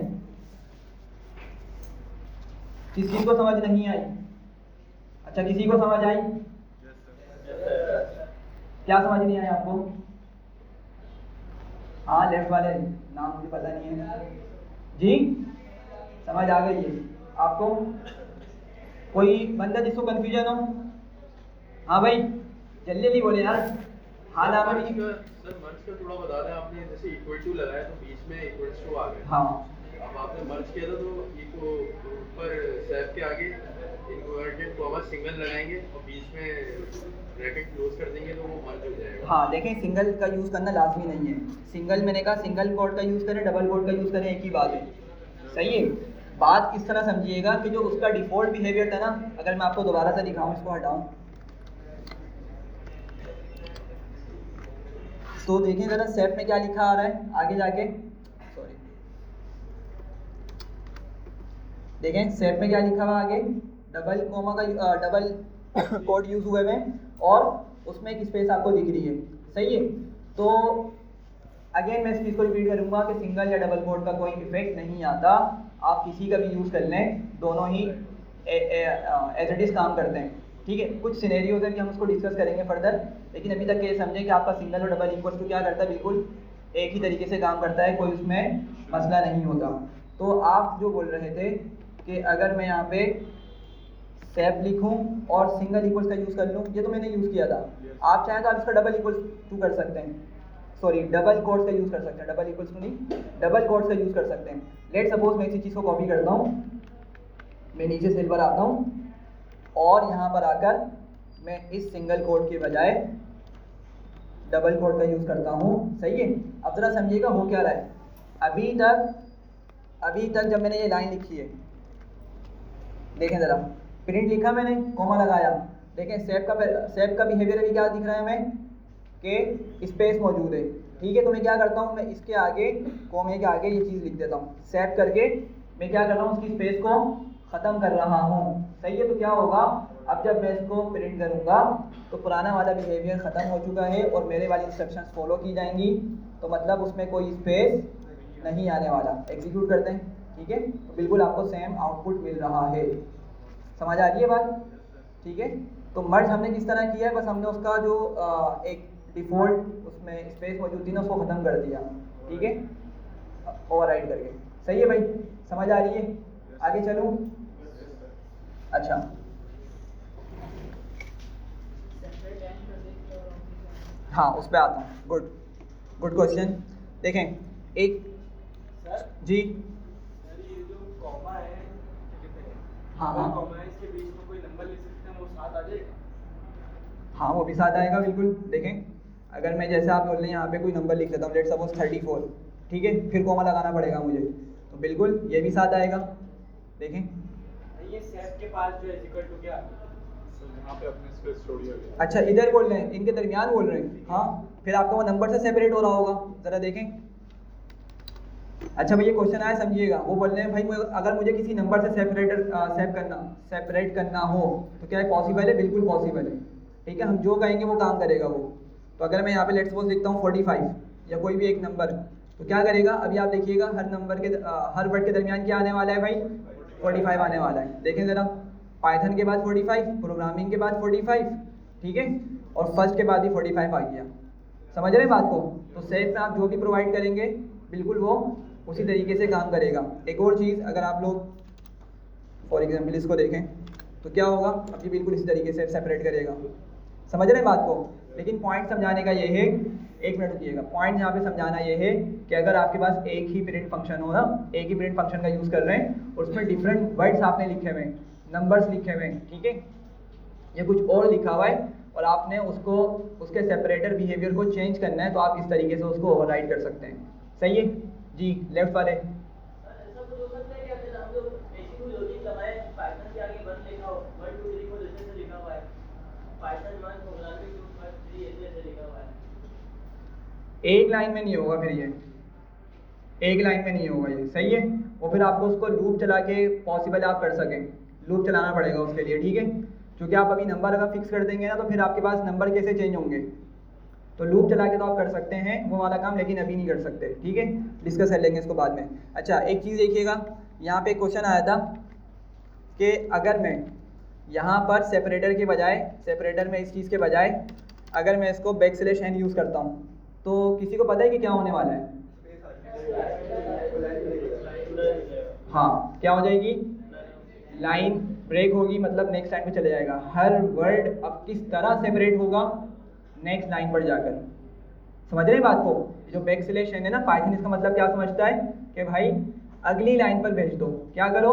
किस चीज़ को समझ नहीं आई? अच्छा, किसी को समझ आई? क्या समझ नहीं आया आपको? हाँ, लेफ्ट वाले नाम मुझे पता नहीं है जी। समझ आ गई है आपको? कोई बंदा जिसको कंफ्यूजन हो? हाँ भाई, जल्दी जल्दी बोले यार। हाँ नाम अभी सर मर्ज का थोड़ा बता दें। आपने जैसे इक्वल टू लगाया तो बीच में इक्वल्स टू आ गए। हाँ, अब आपने मर्ज किया था तो इको ऊपर सेव के आगे इनवर्टेड कॉमा सिंगल लगाएंगे और बीच में ब्रैकेट क्लोज कर देंगे तो वो मर्ज हो जाएगा। हाँ देखें, सिंगल का यूज़ करना लाजमी नहीं है। सिंगल, मैंने कहा सिंगल कोड का यूज़ करें, डबल कोड का यूज़ करें, एक ही बात है। सही है, बात इस तरह समझिएगा कि जो उसका डिफ़ॉल्ट बिहेवियर था ना, अगर मैं आपको दोबारा से दिखाऊं, इसको हटाऊं, तो देखें ज़रा सेप में क्या लिखा आ रहा है आगे जाके। सॉरी, देखें सेप में क्या लिखा हुआ आगे, डबल कोमा का डबल कोड यूज़ हुए हैं और उसमें एक स्पेस आपको दिख रही है। सही है, तो अगेन मैं इस चीज़ को रिपीट करूँगा कि सिंगल या डबल कोड का कोई इफेक्ट नहीं आता। आप किसी का भी यूज़ कर लें, दोनों ही एज इट इज़ काम करते हैं। ठीक है, कुछ सिनेरियोज हैं कि हम उसको डिस्कस करेंगे फर्दर, लेकिन अभी तक ये समझें कि आपका सिंगल और डबल इक्वल टू क्या करता है, बिल्कुल एक ही तरीके से काम करता है, कोई उसमें मसला नहीं होता। तो आप जो बोल रहे थे कि अगर मैं यहाँ पे सेप लिखूं और सिंगल इक्वल्स का यूज़ कर लूँ, ये तो मैंने यूज़ किया था। आप चाहें तो आप इसका डबल इक्वल्स टू कर सकते हैं, सॉरी डबल कोड्स का यूज़ कर सकते हैं, डबल इक्वल्स टू नहीं, डबल कोड्स का यूज़ कर सकते हैं। लेट सपोज मैं इसी चीज़ को कॉपी करता हूँ, मैं नीचे सेल पर आता हूँ और यहाँ पर आकर मैं इस सिंगल कोड के बजाय डबल कोड का यूज़ करता हूँ। सही है, अब ज़रा समझिएगा हो क्या रहा है। अभी तक जब मैंने ये लाइन लिखी है, देखें ज़रा, प्रिंट लिखा मैंने, कॉमा लगाया, देखें सेप का बिहेवियर अभी क्या दिख रहा है हमें कि स्पेस मौजूद है। ठीक है, तो मैं क्या करता हूँ, मैं इसके आगे कॉमे के आगे ये चीज़ लिख देता हूँ, सेप करके मैं क्या कर रहा हूँ, उसकी स्पेस को ख़त्म कर रहा हूँ। सही है, तो क्या होगा, अब जब मैं इसको प्रिंट करूँगा तो पुराना वाला बिहेवियर ख़त्म हो चुका है और मेरे वाली इंस्ट्रक्शंस फॉलो की जाएंगी, तो मतलब उसमें कोई स्पेस नहीं आने वाला। एग्जीक्यूट करते हैं, ठीक है, तो बिल्कुल आपको सेम आउटपुट मिल रहा है। समझ आ रही है बात? ठीक है, तो मर्ज हमने किस तरह किया है, बस हमने उसका जो एक डिफ़ॉल्ट उसमें स्पेस मौजूद थी ना, उसको ख़त्म कर दिया। ठीक है, ओवरराइड करके। सही है भाई, समझ आ रही है? आगे चलूँ? अच्छा, हाँ उस पर आता हूँ। Good good question. देखें एक सर जी सर ये जो कॉमा है क्या कहते हैं, हाँ, हाँ। कॉमा है इसके बीच में कोई नंबर लिख सकते हैं वो साथ आ जाएगा? हाँ वो भी साथ आएगा बिल्कुल। देखें अगर मैं जैसे आप बोल रहे हैं यहाँ पे कोई नंबर लिख देता हूँ, लेट सपोज 34, ठीक है, फिर कोमा लगाना पड़ेगा मुझे, तो बिल्कुल ये भी साथ आएगा। देखें ये सेफ के पास जो है इक्वल टू क्या सर यहाँ पे अपने स्पेस छोड़ दिया गया। अच्छा इधर बोल रहे हैं, इनके दरमियान बोल रहे हैं, हाँ फिर आपका वो नंबर से सेपरेट हो रहा होगा, ज़रा देखें। अच्छा भैया क्वेश्चन आया समझिएगा, वो बोल रहे हैं भाई अगर मुझे किसी नंबर से सेपरेट करना हो तो क्या है पॉसिबल है? बिल्कुल पॉसिबल है, ठीक है, हम जो कहेंगे वो काम करेगा वो। तो अगर मैं यहाँ पे लेट्स सपोज लिखता हूँ 45 या कोई भी एक नंबर, तो क्या करेगा? अभी आप देखिएगा हर नंबर के हर वर्ड के दरमियान क्या आने वाला है भाई? 45 आने वाला है। देखें ज़रा, पाइथन के बाद 45, प्रोग्रामिंग के बाद 45, ठीक है, और फर्स्ट के बाद ही 45 आ गया। समझ रहे हैं बात को? तो सेफ में आप जो भी प्रोवाइड करेंगे बिल्कुल वो उसी तरीके से काम करेगा। एक और चीज़, अगर आप लोग फॉर एग्जाम्पल इसको देखें तो क्या होगा? अब ये बिल्कुल इसी तरीके से सेपरेट करेगा। समझ रहे हैं बात को? लेकिन पॉइंट समझाने का ये है, एक मिनट रुकिएगा, पॉइंट यहाँ पे समझाना ये है कि अगर आपके पास एक ही प्रिंट फंक्शन हो ना, एक ही प्रिंट फंक्शन का यूज़ कर रहे हैं और उसमें डिफरेंट वर्ड्स आपने लिखे हुए हैं, नंबर्स लिखे हुए हैं, ठीक है, ये कुछ और लिखा हुआ है और आपने उसको उसके सेपरेटर बिहेवियर को चेंज करना है, तो आप इस तरीके से उसको ओवरराइड कर सकते हैं। सही है जी? लेफ्ट वाले ऐसा कुछ हो सकता है कि अगर हम लोग बेसिक लॉजिक लगाए, पाइथन के आगे 1 लिखा हो, 1 2 3 4 जैसे से लिखा हुआ है, पाइथन 1 प्रोग्रामिंग 2 5 3 ऐसे लिखा हुआ है, एक लाइन में नहीं होगा, फिर ये एक लाइन में नहीं होगा ये, सही है। और फिर आपको उसको लूप चला के पॉसिबल आप कर सकें, लूप चलाना पड़ेगा उसके लिए, ठीक है, क्योंकि आप अभी नंबर अगर फिक्स कर देंगे ना तो फिर आपके पास नंबर कैसे चेंज होंगे? तो लूप चला के तो आप कर सकते हैं वो वाला काम, लेकिन अभी नहीं कर सकते, ठीक है, डिस्कस कर लेंगे इसको बाद में। अच्छा एक चीज़ देखिएगा, यहाँ पे क्वेश्चन आया था कि अगर मैं यहाँ पर सेपरेटर के बजाय, सेपरेटर में इस चीज़ के बजाय अगर मैं इसको \n यूज़ करता हूँ तो किसी को पता है कि क्या होने वाला है? हाँ क्या हो जाएगी? लाइन ब्रेक होगी, मतलब नेक्स्ट लाइन पे चले जाएगा। हर वर्ड अब किस तरह सेपरेट होगा? नेक्स्ट लाइन पर जाकर। समझ रहे हैं बात को? जो \n है ना, पाइथन इसका मतलब क्या समझता है कि भाई अगली लाइन पर भेज दो। क्या करो?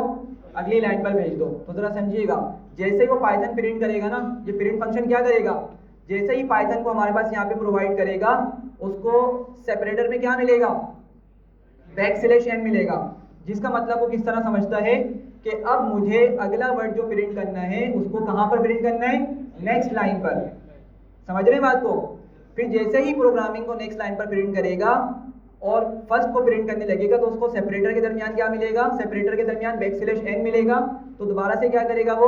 अगली लाइन पर भेज दो। तो जरा समझिएगा, जैसे ही वो पाइथन प्रिंट करेगा ना, ये प्रिंट फंक्शन क्या करेगा? जैसे ही पाइथन को हमारे पास यहाँ पे प्रोवाइड करेगा, उसको सेपरेटर में क्या मिलेगा? \n मिलेगा, जिसका मतलब वो किस तरह समझता है कि अब मुझे अगला वर्ड जो प्रिंट करना है उसको कहाँ पर प्रिंट करना है? नेक्स्ट लाइन पर। समझ रहे हैं बात को? फिर जैसे ही प्रोग्रामिंग को नेक्स्ट लाइन पर प्रिंट करेगा और फर्स्ट को प्रिंट करने लगेगा तो उसको सेपरेटर के दरमियान क्या मिलेगा? सेपरेटर के दरमियान \n मिलेगा, तो दोबारा से क्या करेगा? वो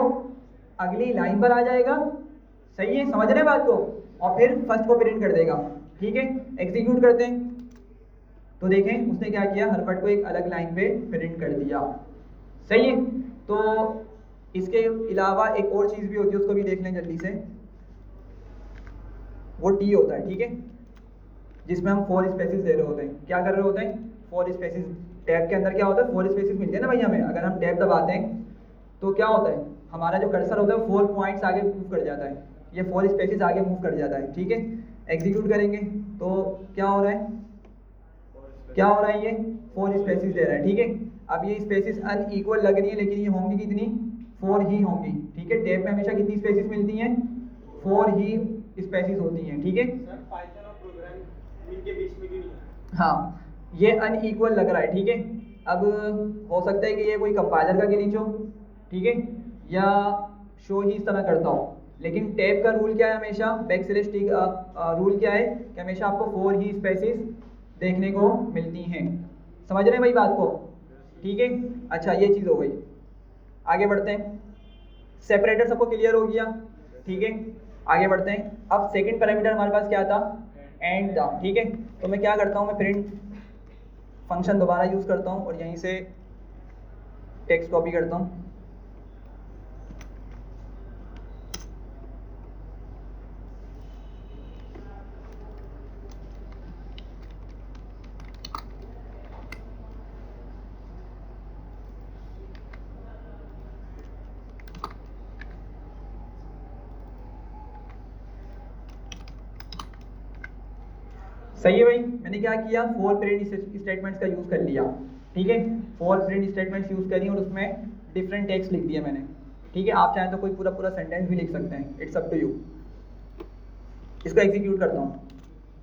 अगली लाइन पर आ जाएगा। सही है? समझ रहे हैं बात को? और फिर फर्स्ट को प्रिंट कर देगा, ठीक है। एग्जीक्यूट करते हैं तो देखें उसने क्या किया, हर वर्ड को एक अलग लाइन पे प्रिंट कर दिया। सही है? तो इसके अलावा एक और चीज़ भी होती है, उसको भी देख लें जल्दी से। वो टी होता है, ठीक है, जिसमें हम 4 स्पेसिस दे रहे होते हैं। क्या कर रहे होते हैं? 4 स्पेसिस। टैब के अंदर क्या होता है? 4 स्पेसिस मिलते हैं ना भाई हमें। अगर हम टैब दबाते हैं तो क्या होता है? हमारा जो कर्सर होता है 4 पॉइंट्स आगे मूव कर जाता है, ये 4 स्पेसिस आगे मूव कर जाता है, ठीक है। एग्जीक्यूट करेंगे तो क्या हो रहा है? क्या हो रहा है? ये 4 स्पेसिस दे रहा है, ठीक है। अब ये स्पेसिस अनइक्वल लग रही है, लेकिन ये होंगी कितनी? 4 ही होंगी, ठीक है। टैब में हमेशा कितनी स्पेसिस मिलती हैं? 4 ही स्पेसिस होती हैं, ठीक है। सर पाइथन और प्रोग्रामिंग के बीच में क्यों नहीं है? हाँ ये अनइक्वल लग रहा है, ठीक है। अब हो सकता है कि ये कोई कंपाइलर का ग्लिच हो, ठीक है, या शो ही इस तरह करता हो, लेकिन टैब का रूल क्या है? हमेशा रूल क्या है कि हमेशा आपको 4 ही स्पेसिस देखने को मिलती हैं। समझ रहे हैं भाई बात को? ठीक है। अच्छा ये चीज़ हो गई, आगे बढ़ते हैं। सेपरेटर सबको क्लियर हो गया, ठीक है। आगे बढ़ते हैं। अब सेकंड पैरामीटर हमारे पास क्या था? एंड था, ठीक है। तो मैं क्या करता हूँ, मैं प्रिंट फंक्शन दोबारा यूज़ करता हूँ और यहीं से टेक्स्ट कॉपी करता हूँ। सही है भाई, मैंने क्या किया, 4 प्रिंट स्टेटमेंट्स का यूज़ कर लिया, ठीक है, 4 प्रिंट स्टेटमेंट्स यूज़ करी और उसमें डिफरेंट टेक्स्ट लिख दिया मैंने, ठीक है। आप चाहें तो कोई पूरा पूरा सेंटेंस भी लिख सकते हैं, इट्स अप टू यू। इसको एग्जीक्यूट करता हूँ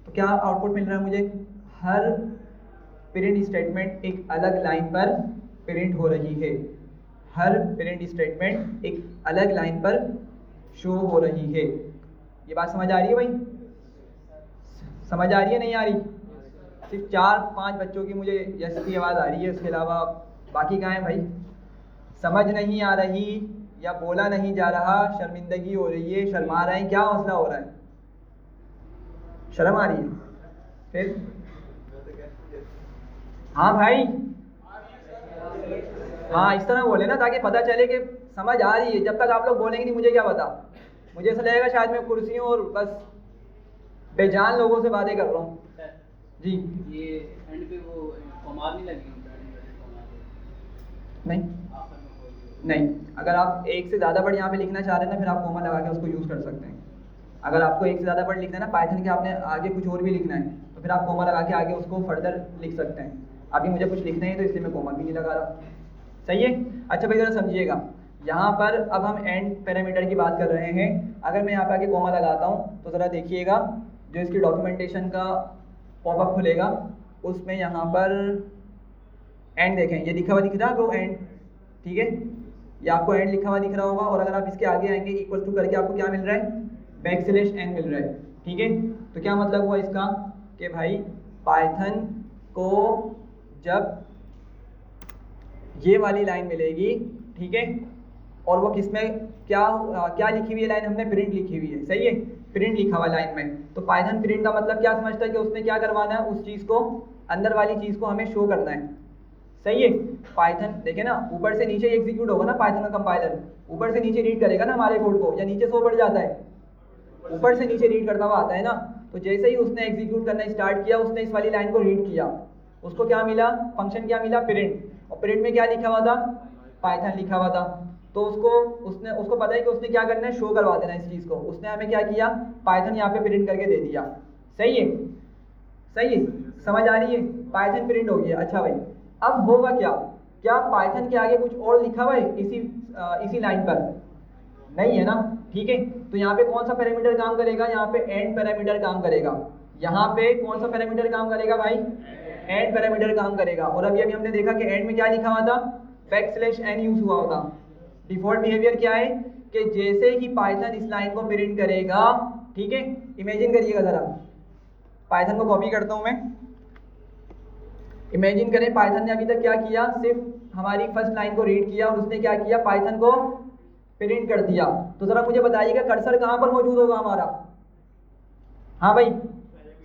तो क्या आउटपुट मिल रहा है मुझे, हर प्रिंट स्टेटमेंट एक अलग लाइन पर प्रिंट हो रही है, हर प्रिंट स्टेटमेंट एक अलग लाइन पर शो हो रही है। ये बात समझ आ रही है भाई, समझ आ रही है नहीं आ रही? सिर्फ 4-5 बच्चों की मुझे यस की आवाज़ आ रही है, उसके अलावा बाकी कहाँ है भाई? समझ नहीं आ रही या बोला नहीं जा रहा, शर्मिंदगी हो रही है, शर्मा रहे हैं, क्या हौसला हो रहा है, शर्म आ रही है? फिर हाँ भाई, हाँ इस तरह बोले ना ताकि पता चले कि समझ आ रही है। जब तक आप लोग बोलेंगे नहीं मुझे क्या पता, मुझे ऐसा लगेगा शायद मैं कुर्सियों और बस बेजान लोगों से बातें कर रहा हूँ जी। ये एंड पे वो कॉमा नहीं लगी नहीं नहीं, अगर आप एक से ज़्यादा वर्ड यहाँ पे लिखना चाह रहे हैं ना, फिर आप कोमा लगा के उसको यूज़ कर सकते हैं। अगर आपको एक से ज़्यादा वर्ड लिखना है ना पाइथन के, आपने आगे कुछ और भी लिखना है तो फिर आप कोमा लगा के आगे उसको फर्दर लिख सकते हैं। अभी मुझे कुछ लिखना है तो इसलिए मैं कोमा भी नहीं लगा रहा, सही है। अच्छा भाई ज़रा समझिएगा, यहाँ पर अब हम एंड पैरामीटर की बात कर रहे हैं। अगर मैं यहाँ पे आगे कोमा लगाता हूँ तो ज़रा देखिएगा, जो इसकी डॉक्यूमेंटेशन का पॉपअप खुलेगा उसमें यहाँ पर एंड देखें, ये लिखा हुआ दिख रहा है आपको एंड, ठीक है, ये आपको एंड लिखा हुआ दिख रहा होगा। और अगर आप इसके आगे आएंगे इक्वल टू करके आपको क्या मिल रहा है, \n मिल रहा है, ठीक है। तो क्या मतलब हुआ इसका कि भाई पाइथन को जब ये वाली लाइन मिलेगी, ठीक है, और वो किसमें क्या क्या लिखी हुई है लाइन, हमने प्रिंट लिखी हुई है, सही है, प्रिंट लिखा हुआ लाइन में, तो पाइथन प्रिंट का मतलब क्या समझता है कि उसने क्या करवाना है, उस चीज़ को, अंदर वाली चीज़ को हमें शो करना है, सही है। पाइथन देखे ना, ऊपर से नीचे एग्जीक्यूट होगा ना पाइथन का कंपाइलर, ऊपर से नीचे रीड करेगा ना हमारे कोड को, या नीचे 100 बढ़ जाता है, ऊपर से नीचे रीड करता हुआ आता है ना। तो जैसे ही उसने एग्जीक्यूट करना स्टार्ट किया, उसने इस वाली लाइन को रीड किया, उसको क्या मिला, फंक्शन क्या मिला, प्रिंट, और प्रिंट में क्या लिखा हुआ था, पाइथन लिखा हुआ था। तो उसको पता है कि उसने क्या करना है, शो करवा देना इस चीज़ को, उसने हमें क्या किया, पाइथन यहाँ पे प्रिंट करके दे दिया, सही है, सही है, समझ आ रही है, पाइथन प्रिंट हो गया। अच्छा भाई अब होगा क्या, क्या पाइथन के आगे कुछ और लिखा हुआ है इसी लाइन पर, नहीं है ना, ठीक है। तो यहाँ पे कौन सा पैरामीटर काम करेगा, यहाँ पे एंड पैरामीटर काम करेगा, यहाँ पे कौन सा पैरामीटर काम करेगा भाई, एंड पैरामीटर काम करेगा। और अभी हमने देखा कि एंड में क्या लिखा हुआ था, \n यूज हुआ होता। डिफॉल्ट बिहेवियर क्या है कि जैसे ही पाइथन इस लाइन को प्रिंट करेगा, ठीक है, इमेजिन करिएगा जरा, पाइथन को कॉपी करता हूं मैं, इमेजिन करें पाइथन ने अभी तक क्या किया, सिर्फ हमारी फर्स्ट लाइन को रीड किया और उसने क्या किया, पाइथन को प्रिंट कर दिया। तो जरा मुझे बताइएगा कर्सर कहाँ पर मौजूद होगा हमारा, हाँ भाई,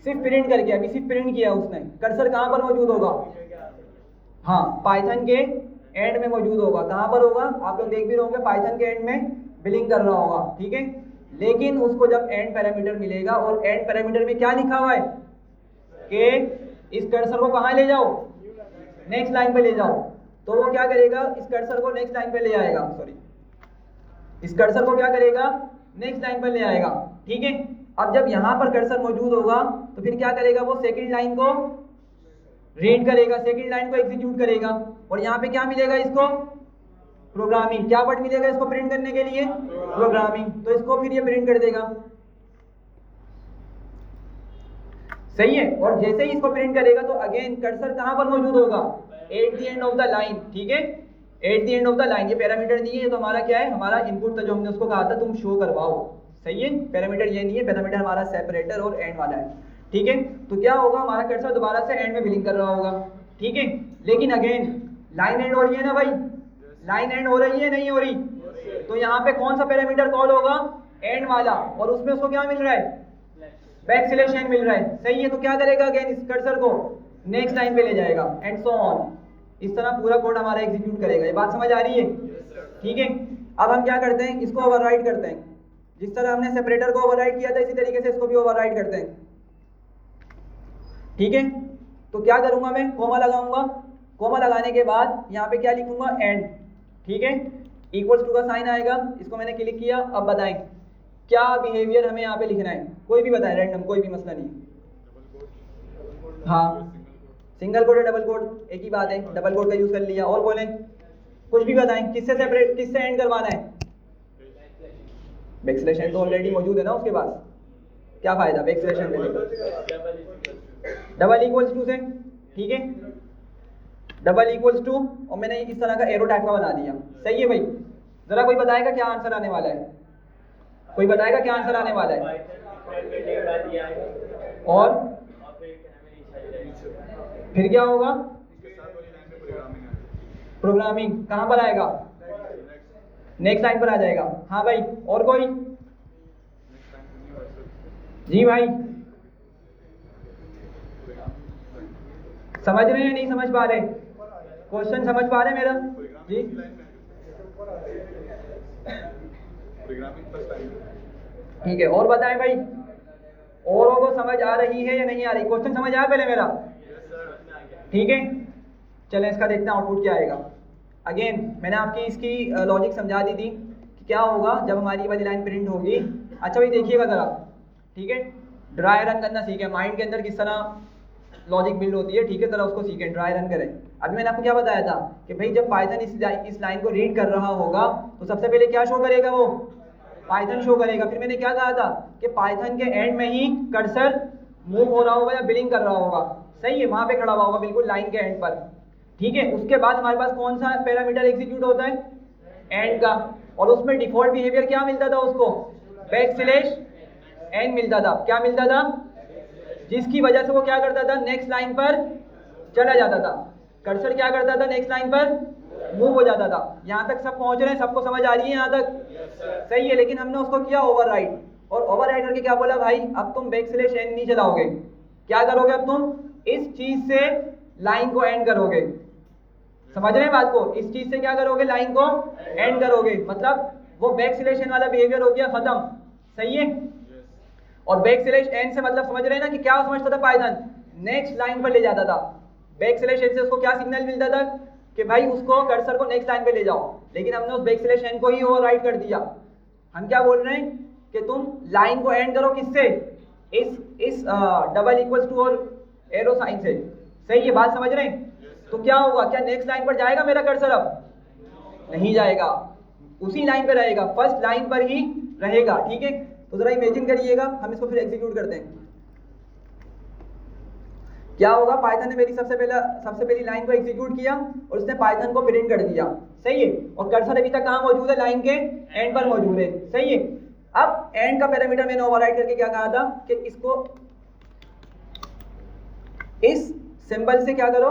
सिर्फ प्रिंट करके, अभी सिर्फ प्रिंट किया उसने, कर्सर कहाँ पर मौजूद होगा, हाँ पाइथन के एंड में मौजूद होगा। कहाँ पर होगा, आप लोग देख भी रहे होंगे, पाइथन के एंड में बिलिंग कर रहा होगा, ठीक है। लेकिन उसको जब एंड पैरामीटर मिलेगा, और एंड पैरामीटर में क्या लिखा हुआ है कि इस कर्सर को कहाँ ले जाओ, नेक्स्ट लाइन पे ले जाओ, तो वो क्या करेगा, इस कर्सर को नेक्स्ट लाइन पे ले आएगा, सॉरी, इस कर्सर को क्या करेगा, नेक्स्ट लाइन पर ले आएगा, ठीक है। अब जब यहाँ पर कर्सर मौजूद होगा तो फिर क्या करेगा, वो सेकंड लाइन को रीड करेगा, सेकंड लाइन को एग्जीक्यूट करेगा, और यहाँ पे क्या मिलेगा इसको, प्रोग्रामिंग, क्या वर्ड मिलेगा इसको प्रिंट करने के लिए, प्रोग्रामिंग, तो इसको फिर ये प्रिंट कर देगा, सही है। और जैसे ही इसको प्रिंट करेगा तो अगेन कर्सर कहाँ पर मौजूद होगा, at the end of the line, ठीक है, at the end of the line. ये पैरामीटर नहीं है, तो हमारा क्या है, हमारा इनपुट था जो हमने उसको कहा था तुम शो करवाओ, सही है। पैरामीटर ये नहीं है, पैरामीटर हमारा सेपरेटर और एंड वाला है, ठीक है। तो क्या होगा, हमारा कर्सर दोबारा से एंड में बिलिंग कर रहा होगा, ठीक है। लेकिन अगेन लाइन एंड हो रही है ना भाई, लाइन एंड हो रही है, नहीं हो रही, तो यहाँ पे कौन सा पैरामीटर कॉल होगा, एंड वाला, और उसमें उसको क्या मिल रहा है, \n मिल रहा है, सही है। तो क्या करेगा, अगेन इस कर्सर को नेक्स्ट लाइन पे ले जाएगा, एंड सो ऑन, इस तरह पूरा कोड हमारा एग्जीक्यूट करेगा। ये बात समझ आ रही है, ठीक है। अब हम क्या करते हैं, इसको ओवरराइड करते हैं, जिस तरह हमने सेपरेटर को ओवरराइड किया था इसी तरीके से इसको भी ओवरराइड करते हैं, ठीक है। तो क्या करूंगा मैं, कोमा लगाऊंगा, कोमा लगाने के बाद यहाँ पे क्या लिखूंगा, एंड, ठीक है, इक्वल्स टू का साइन आएगा, इसको मैंने क्लिक किया। अब बताएं क्या बिहेवियर हमें यहाँ पे लिखना है, कोई भी बताएं, रैंडम, कोई भी मसला नहीं, हाँ, सिंगल कोड या डबल कोड एक ही बात है, डबल कोड का यूज कर लिया। और बोलें, कुछ भी बताएं, किससे सेपरेट, किससे एंड करवाना है? बैक स्लैश एंड तो ऑलरेडी मौजूद है ना उसके पास, क्या फायदा बैक स्लैश एंड देने का? डबल इक्वल्स टू से, ठीक है, डबल इक्वल्स टू, और मैंने इस तरह का एरो टाइप का बना दिया। सही है भाई? जरा कोई बताएगा क्या आंसर आने वाला है? कोई बताएगा क्या आंसर आने वाला है? और फिर क्या होगा? प्रोग्रामिंग कहाँ पर आएगा? नेक्स्ट लाइन पर आ जाएगा। हाँ भाई, और कोई? जी भाई, समझ रहे हैं, नहीं समझ पा रहे? क्वेश्चन समझ पा रहे मेरा? जी, ठीक है, और बताएं भाई, औरों को समझ आ रही है या नहीं आ रही? क्वेश्चन समझ आया पहले मेरा? ठीक है, चलें इसका देखते हैं आउटपुट क्या आएगा। अगेन मैंने आपकी इसकी लॉजिक समझा दी थी कि क्या होगा जब हमारी वाली लाइन प्रिंट होगी। अच्छा भाई देखिएगा ज़रा, ठीक है, ड्राई रन करना सीखें, माइंड के अंदर किस तरह लॉजिक बिल्ड होती है, ठीक है, ज़रा उसको सीखें, ड्राई रन करें। अभी मैंने आपको क्या बताया था कि भाई जब पाइथन इस लाइन को रीड कर रहा होगा तो सबसे पहले क्या शो करेगा? वो पाइथन शो करेगा। फिर मैंने क्या कहा था कि पाइथन के एंड में ही कर्सर मूव हो रहा होगा या बिलिंग कर रहा होगा। सही है, वहाँ पे खड़ा हुआ होगा बिल्कुल लाइन के एंड पर, ठीक है। उसके बाद हमारे पास कौन सा पैरामीटर एग्जीक्यूट होता है? एंड का, और उसमें डिफॉल्ट बिहेवियर क्या मिलता था उसको? बैक स्लैश एन मिलता था। क्या मिलता था? जिसकी वजह से वो क्या करता था? नेक्स्ट लाइन पर चला जाता था, कर्सर क्या करता था? नेक्स्ट लाइन पर मूव हो जाता था। यहाँ तक सब पहुंच रहे हैं, सबको समझ आ रही है यहाँ तक? सही है, लेकिन हमने उसको किया ओवरराइड, और ओवरराइड करके क्या बोला भाई, अब तुम बैक स्लैश एन नहीं चलाओगे, क्या करोगे? अब तुम इस चीज से लाइन को एंड करोगे। समझ रहे हैं बात को? इस चीज से क्या करोगे? लाइन को एंड करोगे, मतलब वो बैक स्लैश एन वाला बिहेवियर हो गया खत्म। सही है, और बैक स्लैश एन से मतलब समझ रहे हैं ना कि क्या समझता था पाइथन? नेक्स्ट लाइन पर ले जाता था। बैक स्लैश एन से उसको क्या सिग्नल मिलता था कि भाई उसको कर्सर को नेक्स्ट लाइन पे ले जाओ, लेकिन हमने उस बैक स्लैश एन को ही ओवरराइड कर दिया। हम क्या बोल रहे हैं कि तुम लाइन को एंड करो किससे? इस डबल इक्वल्स टू और एरो साइन से। सही है, बात समझ रहे हैं? तो क्या होगा, क्या नेक्स्ट लाइन पर जाएगा मेरा कर्सर? अब नहीं जाएगा, उसी लाइन पर रहेगा, फर्स्ट लाइन पर ही रहेगा, ठीक है। तो जरा इमेजिन करिएगा, हम इसको फिर एग्जीक्यूट करते हैं। क्या होगा, पाइथन ने मेरी सबसे पहली लाइन को एग्जीक्यूट किया और उसने पाइथन को प्रिंट कर दिया। सही है, और कर्सर अभी तक कहाँ मौजूद है? लाइन के एंड पर मौजूद है। सही है, अब एंड का पैरामीटर मैंने ओवरराइड करके क्या कहा था कि इसको इस सिंबल से क्या करो?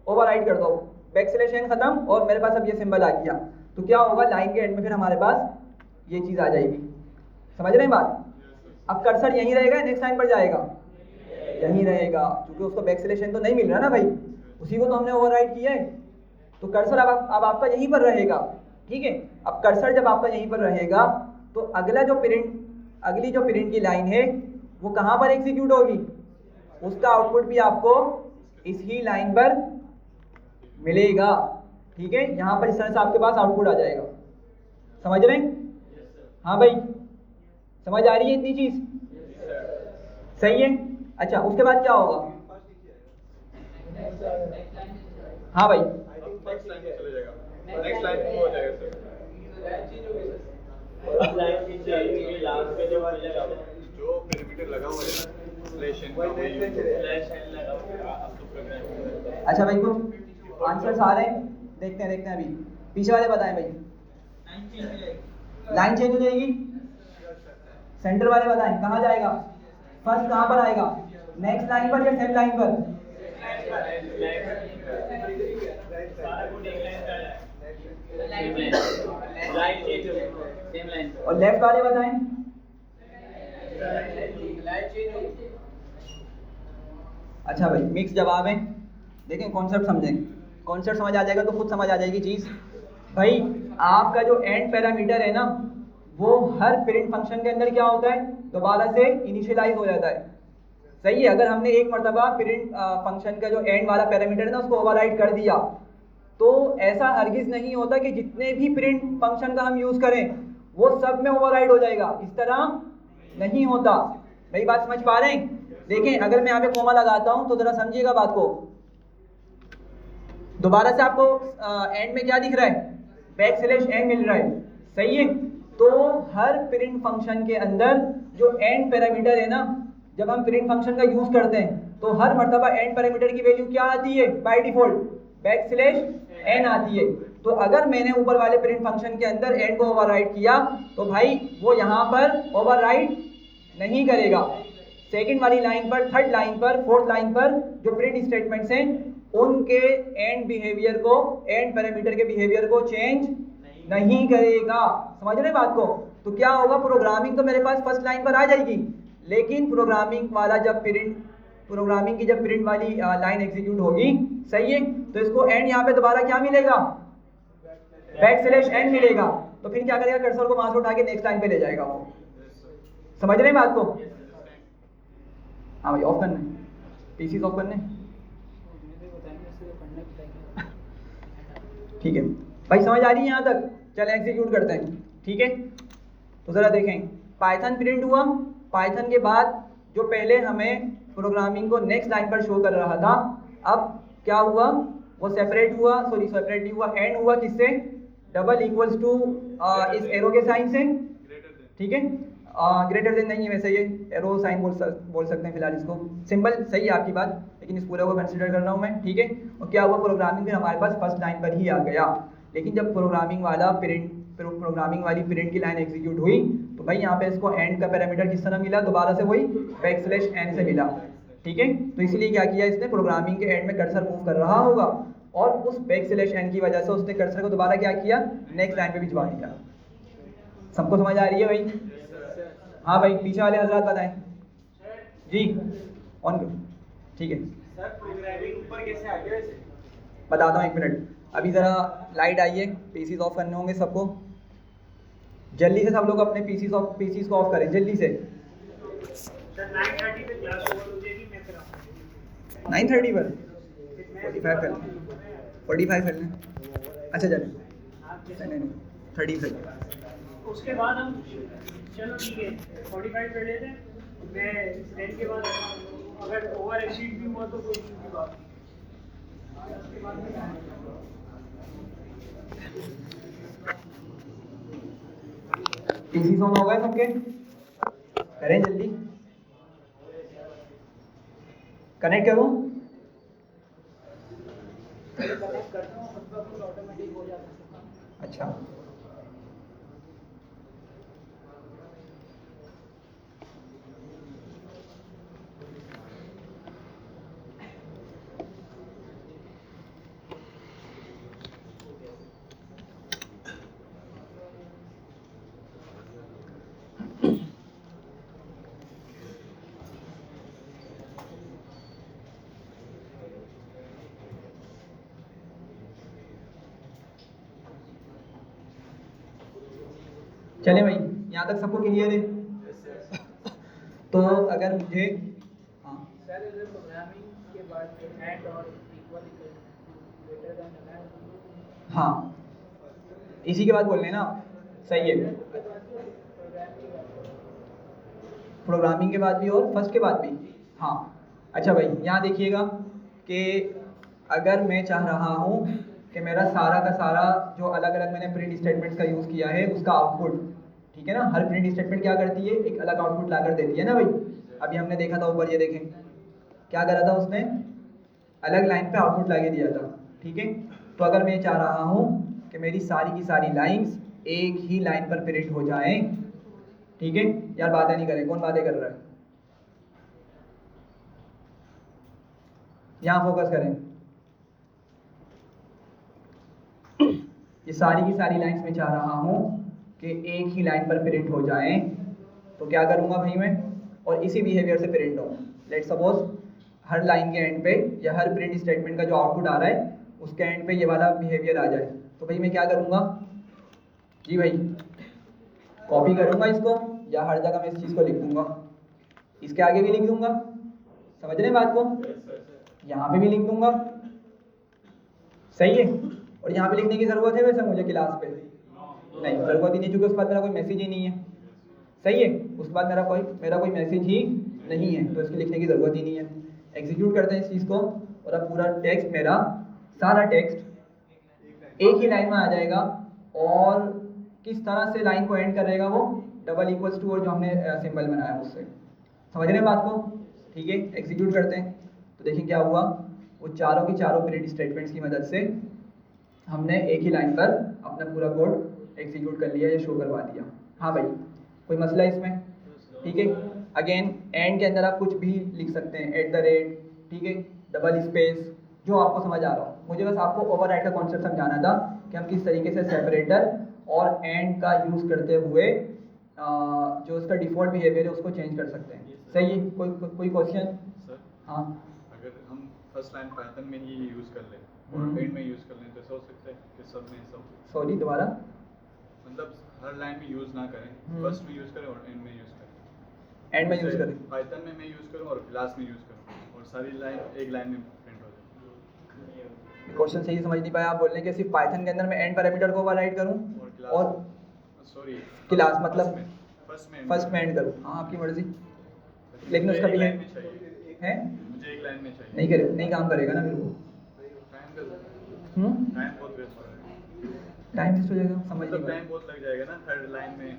ओवरराइड कर दो, बैक स्लैश एन खत्म, और मेरे पास अब ये सिंबल आ गया। तो क्या होगा, लाइन के एंड में फिर हमारे पास ये चीज आ जाएगी। समझ रहे हैं बात? अब कर्सर यहीं रहेगा, नेक्स्ट लाइन पर जाएगा? यहीं रहेगा, क्योंकि उसको बैक स्लैश एन तो नहीं मिल रहा ना भाई, उसी को तो हमने ओवरराइड किया है। तो कर्सर अब आपका यहीं पर रहेगा, ठीक है। अब कर्सर जब आपका यहीं पर रहेगा तो अगली जो प्रिंट की लाइन है वो कहाँ पर एग्जीक्यूट होगी? उसका आउटपुट भी आपको इसी लाइन पर मिलेगा, ठीक है। यहाँ पर इस तरह से आपके पास आउटपुट आ जाएगा। समझ रहे हैं? हाँ भाई, समझ आ रही है इतनी चीज? सही है। अच्छा, उसके बाद क्या होगा? हाँ भाई, नेक्स्ट लाइन पे चले जाएगा, नेक्स्ट लाइन पे हो जाएगा सर। जो पैरामीटर लगा हुआ है स्लैश एन लगा हुआ है। अच्छा भाई, कुछ आंसर्स आ रहे हैं? देखते हैं अभी। पीछे वाले बताएं भाई। लाइन चेंज हो जाएगी? सेंटर वाले बताएं कहाँ जाएगा? फर्स्ट कहाँ पर आएगा? नेक्स्ट लाइन पर या सेम लाइन पर? और लेफ्ट वाले बताएं। अच्छा भाई, मिक्स जवाब है। देखें, कॉन्सेप्ट समझें, कॉन्सेप्ट समझ आ जाएगा तो खुद समझ आ जाएगी चीज़। भाई आपका जो एंड पैरामीटर है ना, वो हर प्रिंट फंक्शन के अंदर क्या होता है? दोबारा से इनिशियलाइज हो जाता है। सही है, अगर हमने एक मरतबा प्रिंट फंक्शन का जो एंड वाला पैरामीटर है ना उसको ओवरराइड कर दिया, तो ऐसा हरगिज नहीं होता कि जितने भी प्रिंट फंक्शन का हम यूज़ करें वो सब में ओवरराइड हो जाएगा। इस तरह नहीं होता। मेरी बात समझ पा रहे हैं? देखें अगर मैं यहाँ पे कोमा लगाता हूँ तो जरा समझिएगा बात को, दोबारा से आपको एंड में क्या दिख रहा है, बैक स्लैश एन मिल रहा है, सही है। तो हर प्रिंट फंक्शन के अंदर जो एंड पैरामीटर है ना, जब हम प्रिंट फंक्शन का यूज करते हैं तो हर मर्तबा एंड पैरामीटर की वैल्यू क्या आती है, by default back slash N आती है। तो अगर मैंने ऊपर वाले प्रिंट फंक्शन के अंदर एंड को ओवरराइट किया तो भाई वो यहाँ पर ओवरराइट नहीं करेगा। सेकंड वाली लाइन पर, थर्ड लाइन पर, फोर्थ लाइन पर जो प्रिंट स्टेटमेंट्स हैं उनके एंड बिहेवियर को, एंड पैरामीटर के बिहेवियर को चेंज नहीं करेगा। समझ रहे बात को? तो क्या होगा, प्रोग्रामिंग तो मेरे पास फर्स्ट लाइन पर आ जाएगी, लेकिन प्रोग्रामिंग की जब प्रिंट वाली लाइन एग्जीक्यूट होगी, सही है, तो इसको एंड यहाँ पे दोबारा क्या मिलेगा, बैक स्लैश एन मिलेगा। तो फिर क्या करेगा, कर्सर को वहां से उठा के नेक्स्ट लाइन पे ले जाएगा वो। समझ रहे हैं बात को? हाँ भाई, ऑफ करना है, पीसी ऑफ करने, ठीक है भाई, समझ आ रही है यहाँ तक? चलें एग्जीक्यूट करते हैं, ठीक है। तो ज़रा देखें, पाइथन प्रिंट हुआ, पाइथन के बाद जो पहले हमें प्रोग्रामिंग को नेक्स्ट लाइन पर शो कर रहा था, अब क्या हुआ, वो सेपरेट नहीं हुआ, एंड हुआ किससे, डबल इक्वल्स टू इस एरो के साइन से, ठीक है। ग्रेटर देन नहीं है वैसे, ये एरो साइन बोल सकते हैं फिलहाल इसको, सिंबल सही है आपकी बात, लेकिन इस पूरे को कंसीडर कर रहा हूँ मैं, ठीक है। और क्या हुआ, प्रोग्रामिंग फिर हमारे पास फर्स्ट लाइन पर ही आ गया, लेकिन जब प्रोग्रामिंग वाली प्रिंट की लाइन एग्जीक्यूट हुई तो भाई यहाँ पे इसको एंड का पैरामीटर किस तरह मिला, दोबारा से वही बैक स्लैश एन से मिला, ठीक है। तो इसीलिए क्या किया इसने, प्रोग्रामिंग के एंड में कर्सर मूव कर रहा होगा और उस बैक स्लैश एन की वजह से उसने कर्सर को दोबारा क्या किया, नेक्स्ट लाइन पे भिजवा दिया। सबको समझ आ रही है भाई? हाँ भाई, पीछे वाले हजरात बताएं जी, ऑन करो, ठीक है। सर प्रोग्रामिंग ऊपर कैसे आ गया वैसे? बताता हूँ, एक मिनट, अभी ज़रा लाइट आई है, पीसीज ऑफ करने होंगे सबको, जल्दी से सब लोग अपने पीसीज को ऑफ करें जल्दी से। सर 9:30 पे क्लास ओवर हो जाएगी, मैं फिर आऊंगा 9:30 पर 45 कर लें, 45 कर लें, अच्छा चलें, नहीं 30 उसके बाद हम, चलो ठीक है 45 कर लेते हैं, मैं 10 के बाद अगर ओवर एक्सीड भी हुआ तो कोई इशू की बात नहीं। पीसी ऑन हो गए सबके? करें जल्दी, कनेक्ट करूं? कनेक्ट करता हूँ, मतलब ऑटोमेटिक हो जाता है। अच्छा, चले भाई, यहाँ तक सबको क्लियर है? तो अगर मुझे, हाँ सर इधर प्रोग्रामिंग के बाद एंड और इक्वल ग्रेटर देन, हाँ इसी के बाद बोल लेना, सही है, प्रोग्रामिंग के बाद भी और फर्स्ट के बाद भी, हाँ। अच्छा भाई, यहाँ देखिएगा कि अगर मैं चाह रहा हूँ कि मेरा सारा का सारा जो अलग अलग मैंने प्रिंट स्टेटमेंट्स का यूज़ किया है उसका आउटपुट, ठीक है ना, हर प्रिंट स्टेटमेंट क्या करती है, एक अलग आउटपुट ला कर देती है ना भाई। अभी हमने देखा था ऊपर, ये देखें क्या करा था उसने, अलग लाइन पे आउटपुट ला के दिया था, ठीक है। तो अगर मैं चाह रहा हूँ कि मेरी सारी की सारी लाइन्स एक ही लाइन पर प्रिंट हो जाएं, ठीक है, यार बातें नहीं करें, कौन बातें कर रहा है, यहाँ फोकस करें। ये सारी की सारी लाइंस में चाह रहा हूँ कि एक ही लाइन पर प्रिंट हो जाएं, तो क्या करूँगा भाई मैं, और इसी बिहेवियर से प्रिंट हो। लेट्स सपोज हर लाइन के एंड पे या हर प्रिंट स्टेटमेंट का जो आउटपुट आ रहा है उसके एंड पे ये वाला बिहेवियर आ जाए, तो भाई मैं क्या करूँगा जी भाई, कॉपी करूँगा इसको या हर जगह मैं इस चीज़ को लिख दूँगा, इसके आगे भी लिख दूँगा, समझ रहे हैं बात को, यहाँ पे भी लिख दूँगा, सही है। और यहाँ पे लिखने की ज़रूरत है वैसे मुझे क्लास पे नहीं, ज़रूरत ही नहीं, क्योंकि उसके बाद मेरा कोई मैसेज ही नहीं है, सही है, उसके बाद मेरा कोई मैसेज ही नहीं है, तो इसको लिखने की ज़रूरत ही नहीं है। एग्जीक्यूट करते हैं इस चीज़ को और अब पूरा टेक्स्ट, मेरा सारा टेक्स्ट एक ही लाइन में आ जाएगा। और किस तरह से लाइन को एंड करेगा वो, डबल इक्वल्स टू और जो हमने सिंबल बनाया उससे। समझ रहे हैं बात को? ठीक है, एग्जीक्यूट करते हैं तो देखिए क्या हुआ। वो चारों की चारों प्रिंट स्टेटमेंट्स की मदद से हमने एक ही लाइन पर अपना पूरा कोड एग्जीक्यूट कर लिया या शो करवा दिया। हाँ भाई, कोई मसला है इसमें? ठीक है, अगेन एंड के अंदर आप कुछ भी लिख सकते हैं, एट द रेट, ठीक है, डबल स्पेस, जो आपको समझ आ रहा हो। मुझे बस आपको ओवरराइड का कॉन्सेप्ट समझाना था कि हम किस तरीके से सेपरेटर और एंड का यूज़ करते हुए जो उसका डिफ़ॉल्ट बिहेवियर है उसको चेंज कर सकते हैं। सही है? कोई क्वेश्चन? सर, हाँ, अगर हम फर्स्ट लाइन पाइथन में ही यूज़ कर लें और एंड में यूज़ कर लें तो ऐसा हो सकता है कि सब में ऐसा हो? सॉरी दोबारा। मतलब हर लाइन में यूज़ ना करें, फर्स्ट में यूज़ करें और एंड में यूज़ करें। एंड में यूज़ करें। पाइथन में मैं यूज़ करूँ और क्लास में यूज़ करूँ और सारी लाइन एक लाइन में प्रिंट हो जाए। क्वेश्चन सही समझ नहीं पाया। आप बोल रहे हैं कि सिर्फ पाइथन के अंदर मैं एंड पैरामीटर को ओवरराइड करूं और सॉरी क्लास मतलब फर्स्ट में एंड करूं। हाँ, आपकी मर्जी, लेकिन उसका भी लाइन में चाहिए है मुझे, एक लाइन में चाहिए। नहीं करे, नहीं काम करेगा ना फिर वो। टाइम बहुत वेस्ट हो रहा है। टाइम वेस्ट हो जाएगा, समझ मतलब नहीं टाइम बहुत लग जाएगा ना, थर्ड लाइन में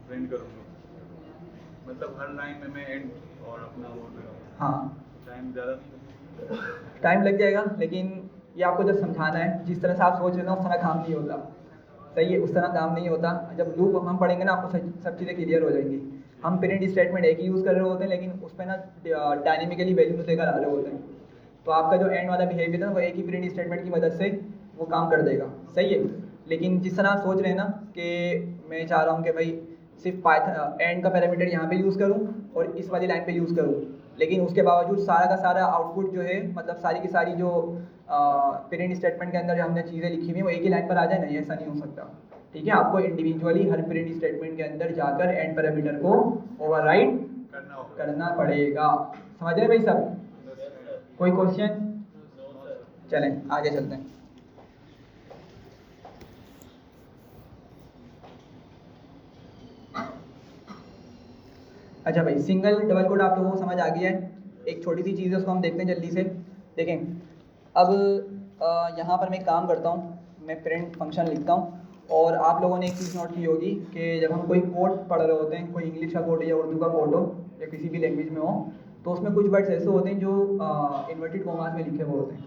प्रिंट करूँगा, मतलब हर लाइन में मैं एंड और अपना वो करूँगा। हाँ, टाइम ज़्यादा नहीं, टाइम लग जाएगा, लेकिन ये आपको जब समझाना है, जिस तरह से आप सोच रहे हैं ना उस तरह काम नहीं होता। सही है, उस तरह काम नहीं होता। जब लूप हम पढ़ेंगे ना आपको सब चीज़ें क्लियर हो जाएंगी। हम प्रिंट स्टेटमेंट एक ही यूज़ कर रहे होते हैं, लेकिन उस पर ना डायनेमिकली वैल्यूज लेकर आ रहे होते हैं। तो आपका जो एंड वाला बिहेवियर है ना वो एक ही प्रिंट स्टेटमेंट की मदद से वो काम कर देगा। सही है, लेकिन जिस तरह आप सोच रहे हैं ना कि मैं चाह रहा हूँ कि भाई सिर्फ पाइथन एंड का पैरामीटर यहाँ पे यूज़ करूँ और इस वाली लाइन पे यूज़ करूँ, लेकिन उसके बावजूद सारा का सारा आउटपुट जो है, मतलब सारी की सारी जो प्रिंट स्टेटमेंट के अंदर जो हमने चीज़ें लिखी हुई हैं वो एक ही लाइन पर आ जाए, नहीं, ऐसा नहीं हो सकता। ठीक है, आपको इंडिविजुअली हर प्रिंट स्टेटमेंट के अंदर जाकर एंड पैरामीटर को ओवरराइड करना पड़ेगा। समझ रहे भाई सब? कोई क्वेश्चन? चलें आगे चलते हैं। अच्छा भाई, सिंगल डबल कोड आप लोगों को समझ आ गया है। एक छोटी सी चीज़ है उसको हम देखते हैं जल्दी से। देखें, अब यहाँ पर मैं काम करता हूँ, मैं प्रिंट फंक्शन लिखता हूँ और आप लोगों ने एक चीज़ नोट की होगी कि जब हम कोई कोड पढ़ रहे होते हैं, कोई इंग्लिश का कोड या उर्दू का कोड हो या किसी भी लैंग्वेज में हो, तो उसमें कुछ वर्ड्स ऐसे होते हैं जो इन्वर्टेड कॉमास में लिखे हुए होते हैं।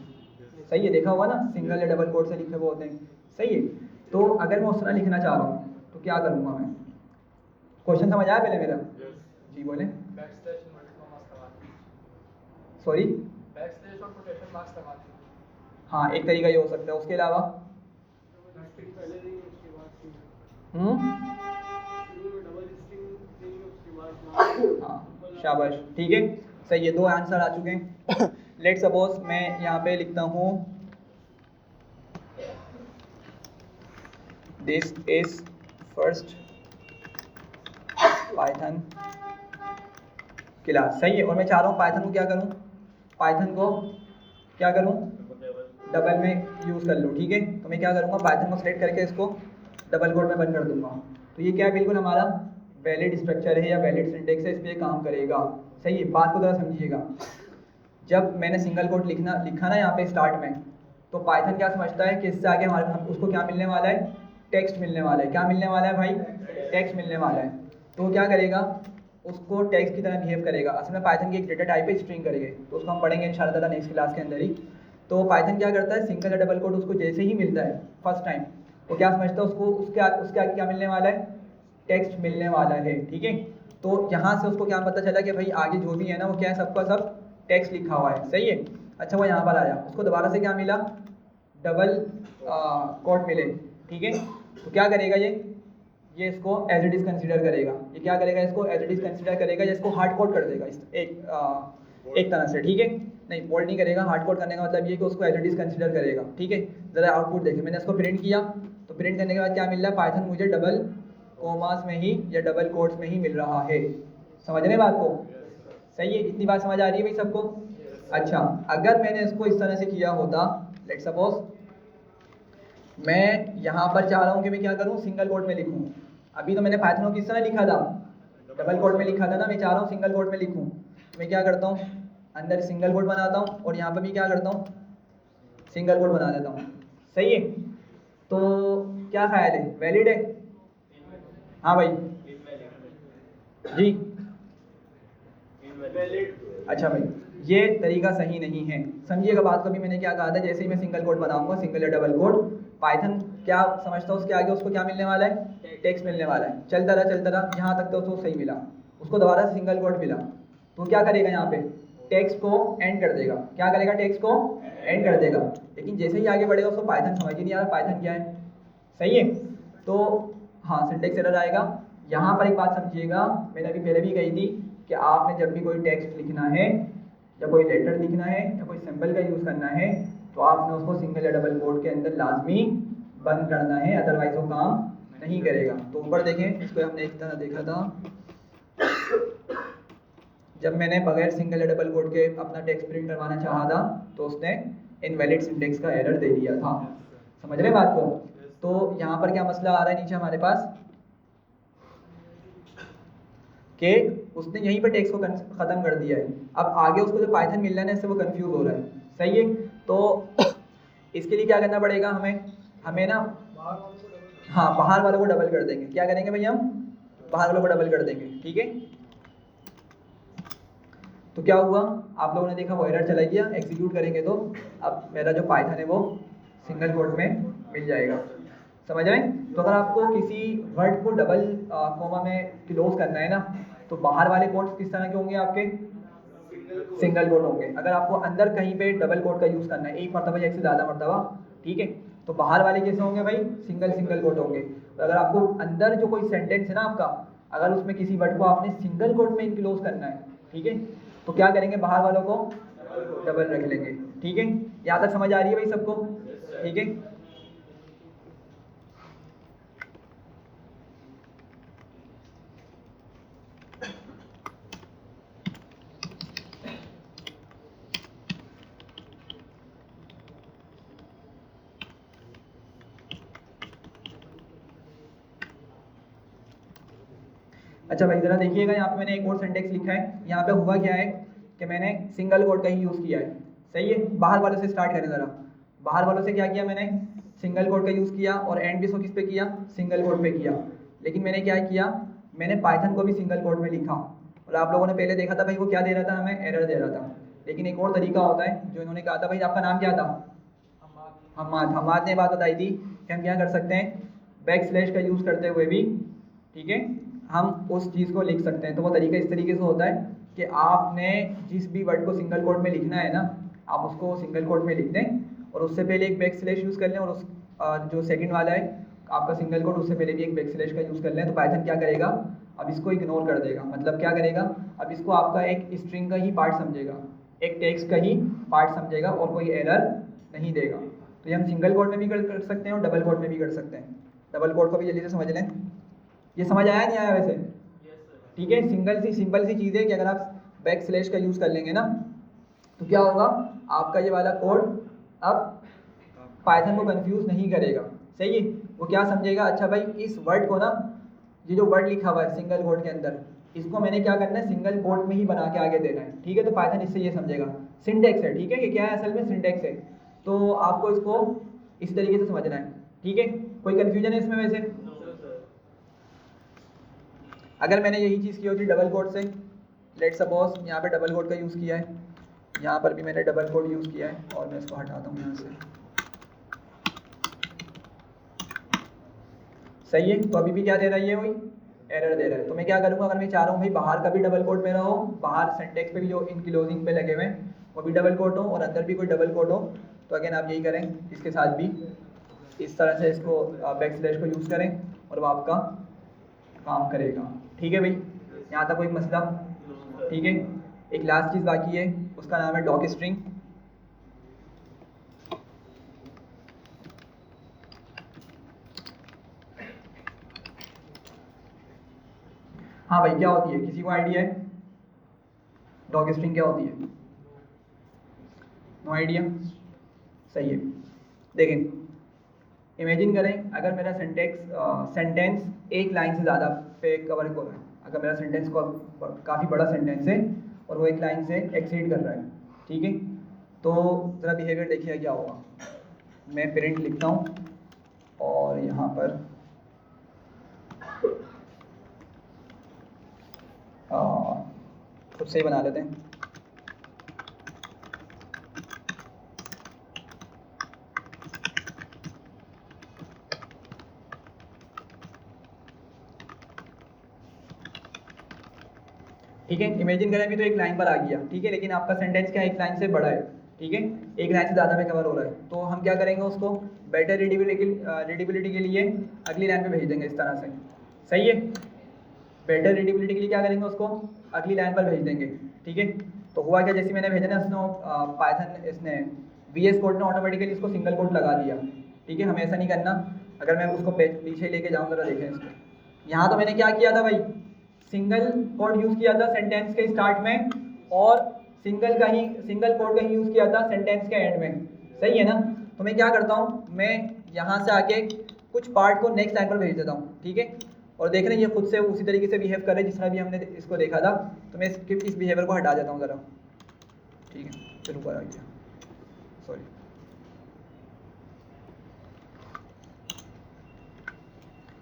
सही है, देखा होगा ना, सिंगल या डबल कोड से लिखे हुए होते हैं। सही है, तो अगर मैं उस तरह लिखना चाह रहा हूँ तो क्या करूँगा मैं? क्वेश्चन समझ आया पहले मेरा? जी बोलें। सॉरी, हाँ, एक तरीका ये हो सकता है। उसके अलावा हाँ, शाबाश, ठीक है, सही है, 2 आंसर आ चुके हैं। लेट सपोज मैं यहाँ पे लिखता हूँ this is first Python class. सही है, और मैं चाह रहा हूँ पाइथन को क्या करूँ, पाइथन को क्या करूँ, डबल में यूज़ कर लूँ। ठीक है, तो मैं क्या करूँगा, पाइथन को सेलेक्ट करके इसको डबल कोड में बंद कर दूँगा। तो ये क्या बिल्कुल हमारा वैलिड स्ट्रक्चर है या वैलिड सिंटेक्स है, इस पर काम करेगा। सही है, बात को ज़रा समझिएगा। जब मैंने सिंगल कोड लिखा ना यहाँ पे स्टार्ट में, तो पाइथन क्या समझता है कि इससे आगे हम उसको क्या मिलने वाला है, टेक्स्ट मिलने वाला है। क्या मिलने वाला है भाई? टेक्स्ट मिलने वाला है। तो वो क्या करेगा, उसको टेक्स्ट की तरह बिहेव करेगा। असल में पाइथन की एक डेटा टाइप है स्ट्रिंग करेंगे, तो उसको हम पढ़ेंगे इंशाल्लाह ताला नेक्स्ट क्लास के अंदर ही। तो पाइथन क्या करता है, सिंगल या डबल कोड उसको जैसे ही मिलता है फर्स्ट टाइम, वो क्या समझता है, उसको उसके आगे क्या मिलने वाला है, टेक्स्ट मिलने वाला है। ठीक है, तो यहाँ से उसको क्या पता चला कि भाई आगे जो भी है ना वो क्या है, सबका सब टेक्स्ट लिखा हुआ है। सही है, अच्छा वो यहाँ पर आया, उसको दोबारा से क्या मिला, डबल कोड मिले। ठीक है, तो क्या करेगा ये इसको एज इट इज़ कंसीडर करेगा। ये क्या करेगा, इसको एज इट इज़ कंसीडर करेगा, या इसको हार्ड कोड कर देगा एक तरह से। ठीक है, नहीं बोल्ड नहीं करेगा। हार्ड कोड करने का मतलब ये कि उसको एज इट इज़ कंसीडर करेगा। ठीक है, ज़रा आउटपुट देखिए, मैंने इसको प्रिंट किया, तो प्रिंट करने के बाद क्या मिल रहा है, पाइथन मुझे डबल कोमास में ही या डबल कोट्स में ही मिल रहा है। समझ रहे बात को? सही है, इतनी बात समझ आ रही है भाई सबको? अच्छा, अगर मैंने इसको इस तरह से किया होता, लेट सपोज मैं यहाँ पर चाह रहा हूँ कि मैं क्या करूँ, सिंगल कोट में लिखूँ। अभी तो मैंने पाइथन को किस तरह लिखा था, डबल कोट में लिखा था ना, मैं चाह रहा हूँ सिंगल कोट में लिखूँ। मैं क्या करता हूँ, अंदर सिंगल कोट बनाता हूँ और यहाँ पर भी क्या करता हूँ, सिंगल कोट बना देता हूँ। सही है, तो क्या ख्याल है, वैलिड है? हाँ भाई जी, अच्छा भाई ये तरीका सही नहीं है। समझिएगा बात को भी, मैंने क्या कहा था, जैसे ही मैं सिंगल कोट बनाऊंगा, सिंगल या डबल कोट, पाइथन क्या समझता है उसके आगे उसको क्या मिलने वाला है, टेक्स्ट मिलने वाला है। चलता रहा यहाँ तक तो उसको सही मिला, उसको दोबारा सिंगल कोट मिला, तो क्या करेगा यहाँ पे, टेक्स्ट को एंड कर देगा। क्या करेगा, टेक्स्ट को एंड कर देगा। लेकिन जैसे ही आगे बढ़ेगा उसको पाइथन समझ ही नहीं आ रहा पाइथन क्या है। सही है, तो हाँ सिंटेक्स एरर आएगा। यहाँ पर एक बात समझिएगा, मैंने अभी पहले भी कही थी कि आपने जब भी कोई टेक्स्ट लिखना है या कोई लेटर लिखना है या कोई सिंबल का यूज़ करना है तो आपने उसको सिंगल या डबल कोट के अंदर लाजमी बंद करना है, अदरवाइज वो काम नहीं करेगा। तो ऊपर देखें, इसको हमने एक तरह देखा था, जब मैंने बगैर सिंगल या डबल कोट के अपना टेक्स्ट प्रिंट करवाना चाहा था तो उसने इनवैलिड सिंटेक्स का एरर दे दिया था। समझ रहे बात को? तो यहाँ पर क्या मसला आ रहा है नीचे हमारे पास कि उसने यहीं पर टेक्स्ट को ख़त्म कर दिया है। अब आगे उसको जो पाइथन मिल रहा है ना, इससे वो कंफ्यूज हो रहा है। सही है, तो इसके लिए क्या करना पड़ेगा हमें ना, हाँ बाहर वालों को डबल कर देंगे। क्या करेंगे भाई, हम बाहर वालों को डबल कर देंगे। ठीक है, तो क्या हुआ, आप लोगों ने देखा वो एरर चला गया। एग्जीक्यूट करेंगे तो अब मेरा जो पाइथन है वो सिंगल कोट में मिल जाएगा। समझ रहे हैं? तो अगर आपको किसी वर्ड को डबल कोमा में क्लोज करना है ना, तो बाहर वाले कोट्स किस तरह के होंगे आपके, सिंगल कोट होंगे। अगर आपको अंदर कहीं पे डबल कोट का यूज़ करना है, एक मरतबा या एक से ज़्यादा मरतबा, ठीक है, तो बाहर वाले कैसे होंगे भाई, सिंगल कोट होंगे। तो अगर आपको अंदर जो कोई सेंटेंस है ना आपका, अगर उसमें किसी वर्ड को आपने सिंगल कोट में इनक्लोज करना है, ठीक है, तो क्या करेंगे, बाहर वालों को डबल रख लेंगे। ठीक है, यहाँ तक समझ आ रही है भाई सबको? ठीक है, अच्छा भाई ज़रा देखिएगा, यहाँ पे मैंने एक और सिंटेक्स लिखा है। यहाँ पे हुआ क्या है कि मैंने सिंगल कोट का ही यूज़ किया है। सही है, बाहर वालों से स्टार्ट करें ज़रा। बाहर वालों से क्या किया मैंने, सिंगल कोट का यूज़ किया और एंड भी इसको किस पे किया, सिंगल कोट पे किया। लेकिन मैंने क्या किया, मैंने पाइथन को भी सिंगल कोट में लिखा। और आप लोगों ने पहले देखा था भाई वो क्या दे रहा था, हमें एरर दे रहा था। लेकिन एक और तरीका होता है जो इन्होंने कहा था, भाई आपका नाम क्या था, हमाद ने बात बताई थी कि हम क्या कर सकते हैं, बैक स्लैश का यूज़ करते हुए भी, ठीक है, हम उस चीज़ को लिख सकते हैं। तो वो तरीका इस तरीके से होता है कि आपने जिस भी वर्ड को सिंगल कोट में लिखना है ना, आप उसको सिंगल कोट में लिख दें और उससे पहले एक बैक स्लैश यूज़ कर लें, और उस जो सेकंड वाला है आपका सिंगल कोट, उससे पहले भी एक बैक स्लैश का यूज़ कर लें। तो पाइथन क्या करेगा, अब इसको इग्नोर कर देगा। मतलब क्या करेगा, अब इसको आपका एक स्ट्रिंग का ही पार्ट समझेगा, एक टेक्स्ट का ही पार्ट समझेगा और कोई एरर नहीं देगा। तो ये हम सिंगल कोट में भी कर सकते हैं और डबल कोट में भी कर सकते हैं। डबल कोट को भी जल्दी से समझ लें। ये समझ आया नहीं आया वैसे? ठीक है, सिंपल सी चीज़ है कि अगर आप बैक स्लैश का यूज़ कर लेंगे ना, तो क्या होगा, आपका ये वाला कोड अब पाइथन को कंफ्यूज नहीं करेगा। सही है, वो क्या समझेगा, अच्छा भाई इस वर्ड को ना, ये जो वर्ड लिखा हुआ है सिंगल कोट के अंदर, इसको मैंने क्या करना है, सिंगल कोट में ही बना के आगे देना है। ठीक है, तो पाइथन इससे ये समझेगा सिंटेक्स है। ठीक है, कि क्या है असल में सिंटेक्स है। तो आपको इसको इस तरीके से समझना है। ठीक है, कोई कन्फ्यूजन है इसमें वैसे? अगर मैंने यही चीज़ की होती डबल कोट से, लेट सपोज यहाँ पे डबल कोट का यूज़ किया है, यहाँ पर भी मैंने डबल कोट यूज़ किया है, और मैं इसको हटाता हूँ यहाँ से। सही है, तो अभी भी क्या दे रहा है, ये वही एरर दे रहा है। तो मैं क्या करूँगा, अगर मैं चाह रहा हूँ भाई बाहर का भी डबल कोट मेरा हो, बाहर सिंटेक्स पे भी जो इन क्लोजिंग पे लगे हुए हैं वो भी डबल कोट हो, और अंदर भी कोई डबल कोट हो, तो अगेन आप यही करें, इसके साथ भी इस तरह से इसको बैक स्लैश को यूज़ करें और वो आपका काम करेगा। ठीक है भाई, यहाँ तक कोई मसला? ठीक है, एक लास्ट चीज़ बाकी है, उसका नाम है डॉक स्ट्रिंग। हाँ भाई, क्या होती है, किसी को आइडिया है डॉक स्ट्रिंग क्या होती है? No idea? सही है, देखें, इमेजिन करें अगर मेरा सेंटेंस एक लाइन से ज़्यादा पे कवर हो रहा है, अगर मेरा सेंटेंस को काफ़ी बड़ा सेंटेंस है और वो एक लाइन से एक्सीड कर रहा है, ठीक है, तो ज़रा बिहेवियर देखिए क्या होगा। मैं प्रिंट लिखता हूँ और यहाँ पर खुद से ही बना लेते हैं। ठीक है, इमेजिन करें अभी तो एक लाइन पर आ गया, ठीक है, लेकिन आपका सेंटेंस क्या है, एक लाइन से बड़ा है, ठीक है, एक लाइन से ज़्यादा पे कवर हो रहा है, तो हम क्या करेंगे, उसको बेटर रीडेबिलिटी के लिए अगली लाइन पे भेज देंगे इस तरह से। सही है, बेटर रीडेबिलिटी के लिए क्या करेंगे, उसको अगली लाइन पर भेज देंगे, ठीक है। तो हुआ क्या, जैसे मैंने भेजा ना, पाइथन इसने VS कोड ने ऑटोमेटिकली इसको सिंगल कोट लगा दिया, ठीक है। हमें ऐसा नहीं करना। अगर मैं उसको पीछे लेके जाऊँ, ज़रा देखें इसको। यहाँ तो मैंने क्या किया था भाई, सिंगल कोड यूज़ किया था सेंटेंस के स्टार्ट में और सिंगल कोड का ही यूज़ किया था सेंटेंस के एंड में। सही है ना। तो मैं क्या करता हूँ, मैं यहाँ से आके कुछ पार्ट को नेक्स्ट लाइन पर भेज देता हूँ, ठीक है। और देख रहे हैं ये खुद से उसी तरीके से बिहेव कर रहे हैं जिस तरह भी हमने इसको देखा था। तो मैं इस बिहेवियर को हटा देता हूँ ज़रा, ठीक है। चलो ऊपर आ गया, सॉरी।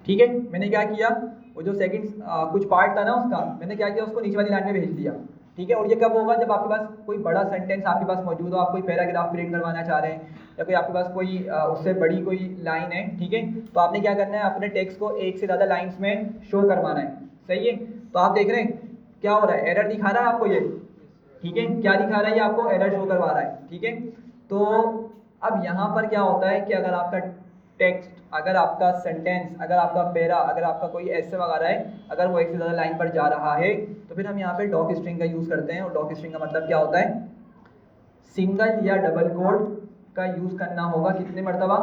ठीक है, मैंने क्या किया, वो जो सेकंड कुछ पार्ट था ना उसका, मैंने क्या किया, उसको नीचे वाली लाइन में भेज दिया, ठीक है। और ये कब होगा, जब आपके पास कोई बड़ा सेंटेंस आपके पास मौजूद हो, आप कोई पैराग्राफ प्रिंट करवाना चाह रहे हैं या कोई आपके पास कोई उससे बड़ी कोई लाइन है, ठीक है। तो आपने क्या करना है, अपने टेक्स्ट को एक से ज़्यादा लाइन्स में शो करवाना है। सही है। तो आप देख रहे हैं क्या हो रहा है, एरर दिखा रहा है आपको ये, ठीक है। क्या दिखा रहा है ये आपको, एरर शो करवा रहा है, ठीक है। तो अब यहाँ पर क्या होता है कि अगर आपका टेक्स्ट, अगर आपका सेंटेंस, अगर आपका पैरा, अगर आपका कोई ऐसे वगैरह है, अगर वो एक से ज़्यादा लाइन पर जा रहा है, तो फिर हम यहाँ पे डॉक स्ट्रिंग का यूज़ करते हैं। और डॉक स्ट्रिंग का मतलब क्या होता है, सिंगल या डबल कोड का यूज़ करना होगा। कितने मरतबा,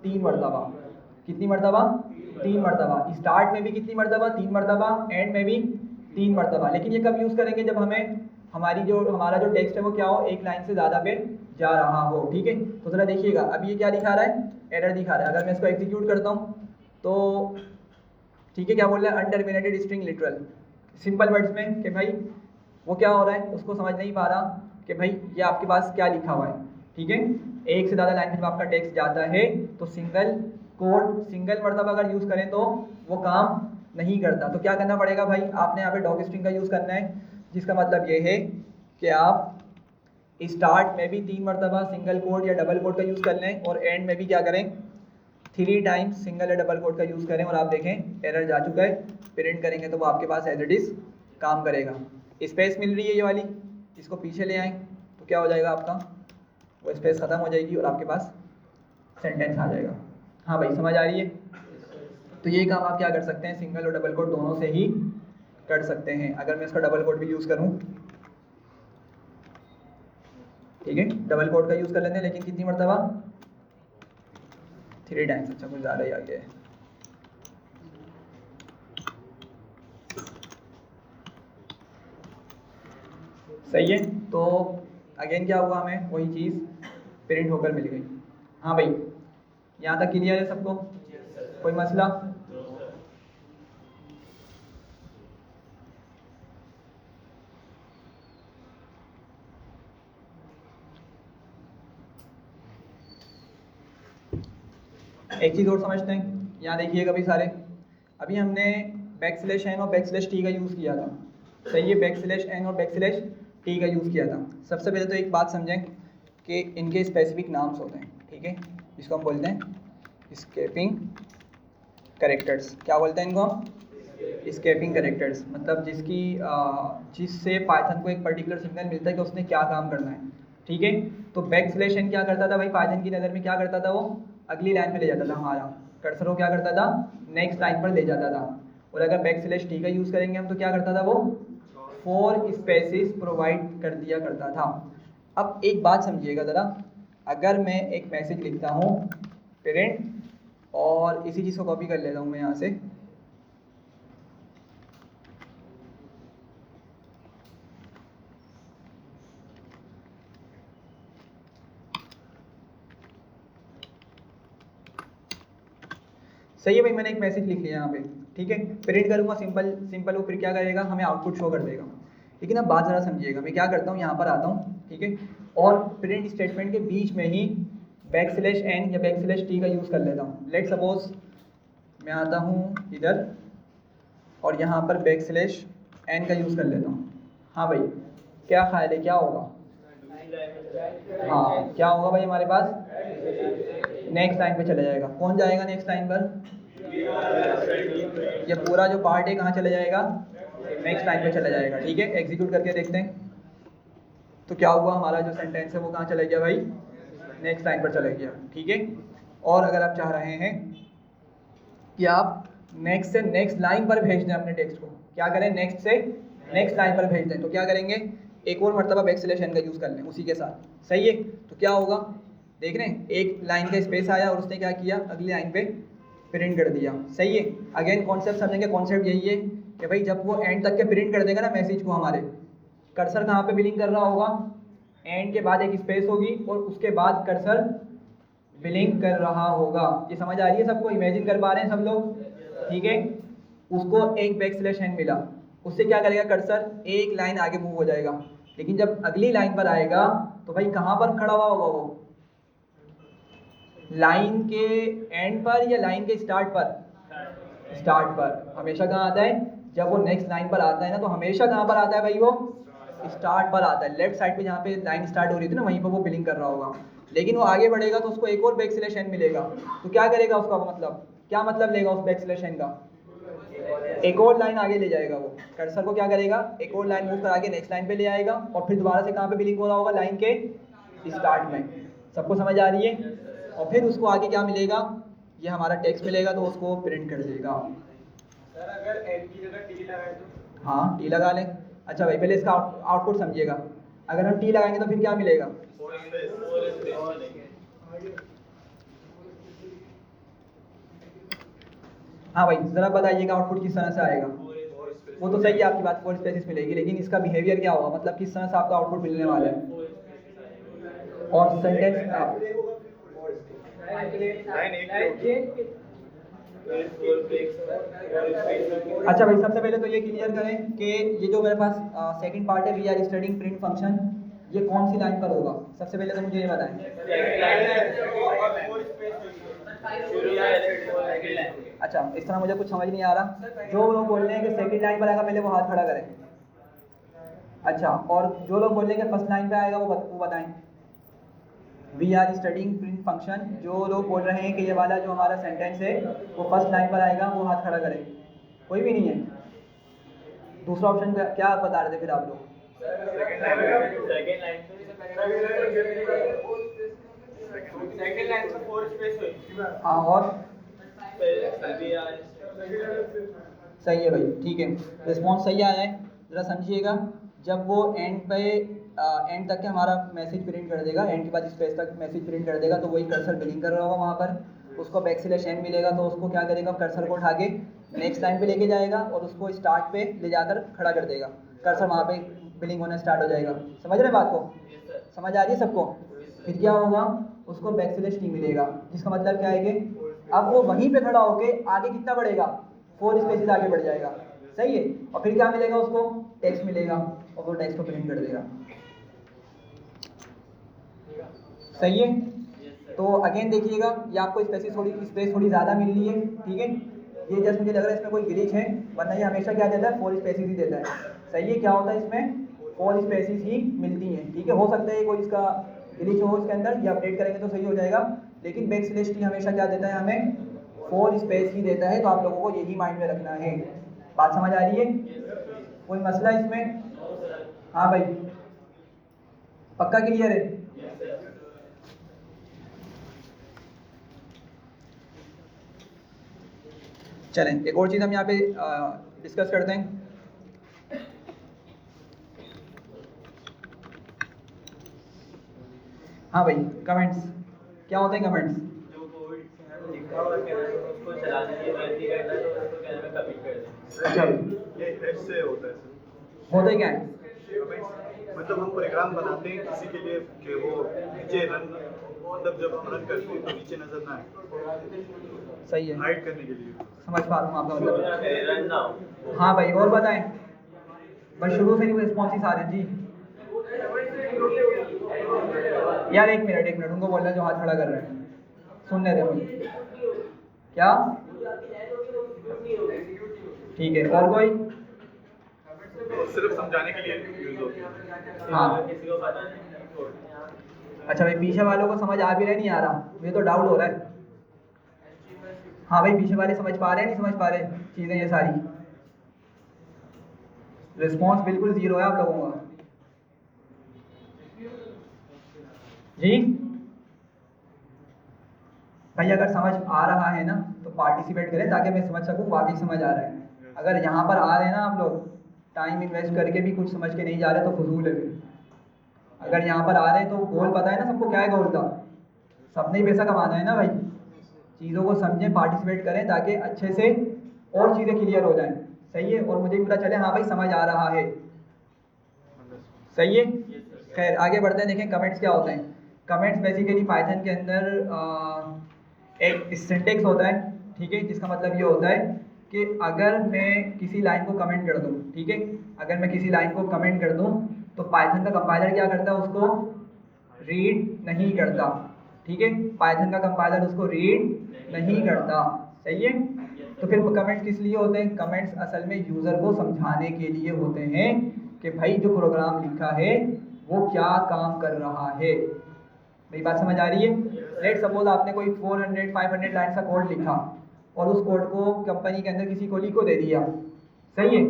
3 मरतबा। कितनी मरतबा, 3 मरतबा। स्टार्ट में भी कितनी मरतबा, 3 मरतबा, एंड में भी 3 मरतबा। लेकिन ये कब यूज़ करेंगे, जब हमारा जो टेक्स्ट है वो क्या हो, एक लाइन से ज़्यादा पे जा रहा हो, ठीक है। तो ज़रा देखिएगा, अब ये क्या दिखा रहा है, एरर दिखा रहा है। अगर मैं इसको एग्जीक्यूट करता हूँ तो ठीक है, क्या बोल रहा है, अनटर्मिनेटेड स्ट्रिंग लिटरल, सिंपल वर्ड्स में कि भाई वो क्या हो रहा है, उसको समझ नहीं पा रहा कि भाई ये आपके पास क्या लिखा हुआ है, ठीक है। एक से ज़्यादा लाइन में जब आपका टेक्स्ट जाता है तो सिंगल कोड, सिंगल मरतबा अगर यूज़ करें तो वो काम नहीं करता। तो क्या करना पड़ेगा भाई, आपने यहाँ पे डॉक स्ट्रिंग का यूज़ करना है, जिसका मतलब ये है कि आप स्टार्ट में भी 3 मरतबा सिंगल कोड या डबल कोड का यूज़ कर लें और एंड में भी क्या करें, 3 टाइम्स सिंगल या डबल कोड का यूज़ करें। और आप देखें एरर जा चुका है, प्रिंट करेंगे तो वो आपके पास एज इट इज़ काम करेगा। स्पेस मिल रही है ये वाली, इसको पीछे ले आएँ तो क्या हो जाएगा, आपका वो स्पेस ख़त्म हो जाएगी और आपके पास सेंटेंस आ जाएगा। हाँ भाई, समझ आ रही है। तो ये काम आप क्या कर सकते हैं, सिंगल और डबल कोड दोनों से ही कर सकते हैं। अगर मैं इसका डबल कोड भी यूज़ करूँ, ठीक है, डबल कोड का यूज़ कर लेते हैं, लेकिन कितनी मरतबा, 3 टाइम्स। अच्छा, कुछ ज़्यादा ही आ गया है। सही है। तो अगेन क्या हुआ, हमें वही चीज़ प्रिंट होकर मिल गई। हाँ भाई, यहाँ तक क्लियर है सबको, कोई मसला? एक चीज़ और समझते हैं, यहाँ देखिएगा भाई सारे, अभी हमने बैकस्लैश n और बैकस्लैश t का यूज़ किया था। सही है, बैकस्लैश n और बैकस्लैश t का यूज़ किया था। सबसे पहले तो एक बात समझें कि इनके स्पेसिफिक नाम्स होते हैं, ठीक है, जिसको हम बोलते हैं स्केपिंग कैरेक्टर्स। क्या बोलते हैं इनको हम, स्केपिंग कैरेक्टर्स। मतलब जिससे पाइथन को एक पर्टिकुलर सिग्नल मिलता है कि उसने क्या काम करना है, ठीक है। तो बैकस्लैश n क्या करता था भाई, पाइथन की नज़र में क्या करता था, वो अगली लाइन पे ले जाता था, हमारा कर्सर को क्या करता था, नेक्स्ट लाइन पर ले जाता था। और अगर बैकस्लैश t का यूज़ करेंगे हम तो क्या करता था, वो 4 स्पेसेस प्रोवाइड कर दिया करता था। अब एक बात समझिएगा ज़रा, अगर मैं एक मैसेज लिखता हूँ प्रिंट, और इसी चीज़ को कॉपी कर लेता हूँ मैं यहाँ से, सही है भाई, मैंने एक मैसेज लिख लिया यहाँ पे, ठीक है, प्रिंट करूँगा सिंपल वो फिर क्या करेगा, हमें आउटपुट शो कर देगा। लेकिन अब बात ज़रा समझिएगा, मैं क्या करता हूँ, यहाँ पर आता हूँ, ठीक है, और प्रिंट स्टेटमेंट के बीच में ही \n या \t का यूज़ कर लेता हूँ। लेट सपोज मैं आता हूँ इधर और यहाँ पर \n का यूज़ कर लेता हूँ। हाँ भाई, क्या ख्याल है, क्या होगा? हाँ, क्या होगा भाई, हमारे पास नेक्स्ट लाइन पे चला जाएगा। कौन जाएगा नेक्स्ट लाइन पर? ये पूरा जो पार्ट है कहाँ चला जाएगा? नेक्स्ट लाइन पे चला जाएगा। ठीक है, एग्जीक्यूट करके देखते हैं तो क्या हुआ, हमारा जो सेंटेंस है वो कहाँ चला गया भाई? नेक्स्ट लाइन पर चला गया। ठीक है, और अगर आप चाह रहे हैं कि आप नेक्स्ट से नेक्स्ट लाइन पर भेज दें अपने टेक्स्ट को, क्या करें, नेक्स्ट से नेक्स्ट लाइन पर भेज दें, तो क्या करेंगे, एक और मरतबा \n का यूज़ कर लें उसी के साथ। सही है, तो क्या होगा, देख रहे हैं, एक लाइन का स्पेस आया और उसने क्या किया, अगली लाइन पे प्रिंट कर दिया। सही है, अगेन कॉन्सेप्ट समझेंगे, कॉन्सेप्ट यही है कि भाई जब वो एंड तक के प्रिंट कर देगा ना मैसेज को, हमारे कर्सर कहाँ पे बिलिंग कर रहा होगा, एंड के बाद एक स्पेस होगी और उसके बाद कर्सर बिलिंग कर रहा होगा। ये समझ आ रही है सबको, इमेजिन कर पा रहे हैं सब लोग? ठीक है, उसको एक \n मिला, उससे क्या करेगा, कर्सर एक लाइन आगे मूव हो जाएगा। लेकिन जब अगली लाइन पर आएगा तो भाई कहाँ पर खड़ा हुआ होगा वो, लाइन के एंड पर या लाइन के स्टार्ट पर? स्टार्ट पर। हमेशा कहाँ आता है, जब वो नेक्स्ट लाइन पर आता है ना, तो हमेशा कहाँ पर आता है भाई, वो स्टार्ट पर आता है। लेफ्ट साइड पे जहाँ पे लाइन स्टार्ट हो रही थी ना, वहीं पर वो बिलिंग कर रहा होगा। लेकिन वो आगे बढ़ेगा तो उसको एक और \n मिलेगा, तो क्या करेगा, उसका मतलब क्या मतलब लेगा उस \n का, एक और लाइन आगे ले जाएगा। वो कर्सर को क्या करेगा, एक और लाइन मूव कर आगे नेक्स्ट लाइन पे ले आएगा और फिर दोबारा से कहाँ पे बिलिंग हो रहा होगा, लाइन के स्टार्ट में। सबको समझ आ रही है? और फिर उसको आगे क्या मिलेगा, ये हमारा टेक्स्ट मिलेगा, तो उसको प्रिंट कर देगा। सर अगर एल की जगह टी लगाए तो? हाँ, टी लगा लें। अच्छा भाई, पहले इसका आउटपुट समझिएगा। अगर हम टी लगाएंगे तो फिर क्या मिलेगा, हाँ भाई ज़रा बताइएगा आउटपुट किस तरह से आएगा। वो तो सही है आपकी बात, 4 स्पेसेस मिलेगी, लेकिन इसका बिहेवियर क्या होगा, मतलब किस तरह से आपका आउटपुट मिलने वाला है। और सेंटेंस अच्छा भाई, सबसे पहले तो ये क्लियर करें कि ये जो मेरे पास सेकंड पार्ट है, we are studying print function, ये कौन सी लाइन पर होगा, सबसे पहले तो मुझे ये बताएं। अच्छा, इस तरह मुझे कुछ समझ नहीं आ रहा। जो लोग बोल रहे हैं कि सेकंड लाइन पर आएगा, पहले वो हाथ खड़ा करें। अच्छा, और जो लोग बोल रहे हैं कि फर्स्ट लाइन पे आएगा वो बताएं। We are studying print function, जो लोग बोल रहे हैं कि ये वाला जो हमारा सेंटेंस है वो फर्स्ट लाइन पर आएगा, वो हाथ खड़ा करें। कोई भी नहीं है। दूसरा ऑप्शन क्या बता रहे थे फिर आप लोग? सेकंड लाइन से 4 स्पेस हुई। हाँ, और सही है भाई, ठीक है, रिस्पॉन्स सही आया है। ज़रा समझिएगा, जब वो एंड तक के हमारा मैसेज प्रिंट कर देगा, एंड के बाद स्पेस तक मैसेज प्रिंट कर देगा, तो वही कर्सर बिलिंग कर रहा होगा वहाँ पर, उसको \n मिलेगा, तो उसको क्या करेगा, कर्सर को उठा के नेक्स्ट लाइन पे लेके जाएगा और उसको स्टार्ट पे ले जाकर खड़ा कर देगा। कर्सर वहाँ पे बिलिंग होना स्टार्ट हो जाएगा। समझ रहे बात को? समझ आ रही है सबको? फिर क्या होगा, उसको \t मिलेगा, जिसका मतलब क्या है कि अब वो वहीं पे खड़ा होके आगे कितना बढ़ेगा, 4 स्पेसेस आगे बढ़ जाएगा। सही है, और फिर क्या मिलेगा, उसको टेक्स्ट मिलेगा और वो टेक्स्ट को प्रिंट कर देगा। सही है, तो अगेन देखिएगा, ये आपको स्पेस थोड़ी ज़्यादा मिल रही है। ठीक है, ये जस्ट मुझे लग रहा है इसमें कोई ग्लिच है, वरना ये हमेशा क्या देता है, 4 स्पेसेस ही देता है। सही है, क्या होता है इसमें, 4 स्पेसेस ही मिलती हैं। ठीक है, हो सकता है कोई इसका ग्लिच हो इसके अंदर, ये अपडेट करेंगे तो सही हो जाएगा, लेकिन \t हमेशा क्या देता है, हमें 4 स्पेस ही देता है। तो आप लोगों को यही माइंड में रखना है। बात समझ आ रही है? कोई मसला इसमें? हाँ भाई, पक्का क्लियर है? चलें, एक और चीज़ हम यहाँ पे डिस्कस करते हैं। हाँ भाई, कमेंट्स क्या होते हैं? कमेंट्स जो कोड लिखा हुआ है उसको चलाने की गलती करता है तो उसको कहने में कमिट कर दें। अच्छा, ये ऐसे होता है सर। होते क्या है? मतलब हम प्रोग्राम बनाते हैं किसी के लिए कि वो नीचे रन, मतलब जब हम रन करते हैं तो नीचे नजर ना आए। सही है, हाइड करने के लिए। समझ पा रहा हूँ आपका मतलब। एरर ना हो। हाँ भाई, और बताएं, बस शुरू से ही रिस्पॉन्स ही सारे जी। यार एक मिनट उनको बोलना जो हाथ खड़ा कर रहे हैं, सुनने दे मुझे। क्या? ठीक है, और कोई? वो सिर्फ समझाने के लिए यूज होती है। हाँ, किसी को पता नहीं। अच्छा भाई, पीछे वालों को समझ आ भी रहा है नहीं आ रहा, मुझे तो डाउट हो रहा है। हाँ भाई, पीछे वाले समझ पा रहे हैं नहीं समझ पा रहे चीज़ें ये सारी? रिस्पॉन्स बिल्कुल जीरो है आप लोगों का जी। भाई अगर समझ आ रहा है ना तो पार्टिसिपेट करें ताकि मैं समझ सकूं वाकई समझ आ रहा है। अगर यहाँ पर आ रहे हैं ना आप लोग, टाइम इन्वेस्ट करके भी कुछ समझ के नहीं जा रहे तो फजूल है फिर। अगर यहाँ पर आ रहे हैं तो गोल पता है ना सबको, क्या है गोल का? सबने ही पैसा कमाना है ना भाई। चीज़ों को समझें, पार्टिसिपेट करें ताकि अच्छे से और चीज़ें क्लियर हो जाएं। सही है, और मुझे भी पता चले हाँ भाई समझ आ रहा है। सही है, खैर आगे बढ़ते हैं। देखें कमेंट्स क्या होते हैं। कमेंट्स बेसिकली पाइथन के अंदर एक सिंटेक्स होता है, ठीक है, जिसका मतलब ये होता है कि अगर मैं किसी लाइन को कमेंट कर दूँ, ठीक है, अगर मैं किसी लाइन को कमेंट कर दूँ तो पाइथन का कंपाइलर क्या करता है, उसको रीड नहीं करता। ठीक है, पाइथन का कंपाइलर उसको रीड नहीं करता। सही है, तो फिर कमेंट्स किस लिए होते हैं? कमेंट्स असल में यूज़र को समझाने के लिए होते हैं कि भाई जो प्रोग्राम लिखा है वो क्या काम कर रहा है। मेरी बात समझ आ रही है? लेट सपोज आपने कोई 400-500 लाइन का कोड लिखा और उस कोड को कंपनी के अंदर किसी को को दे दिया, सही है,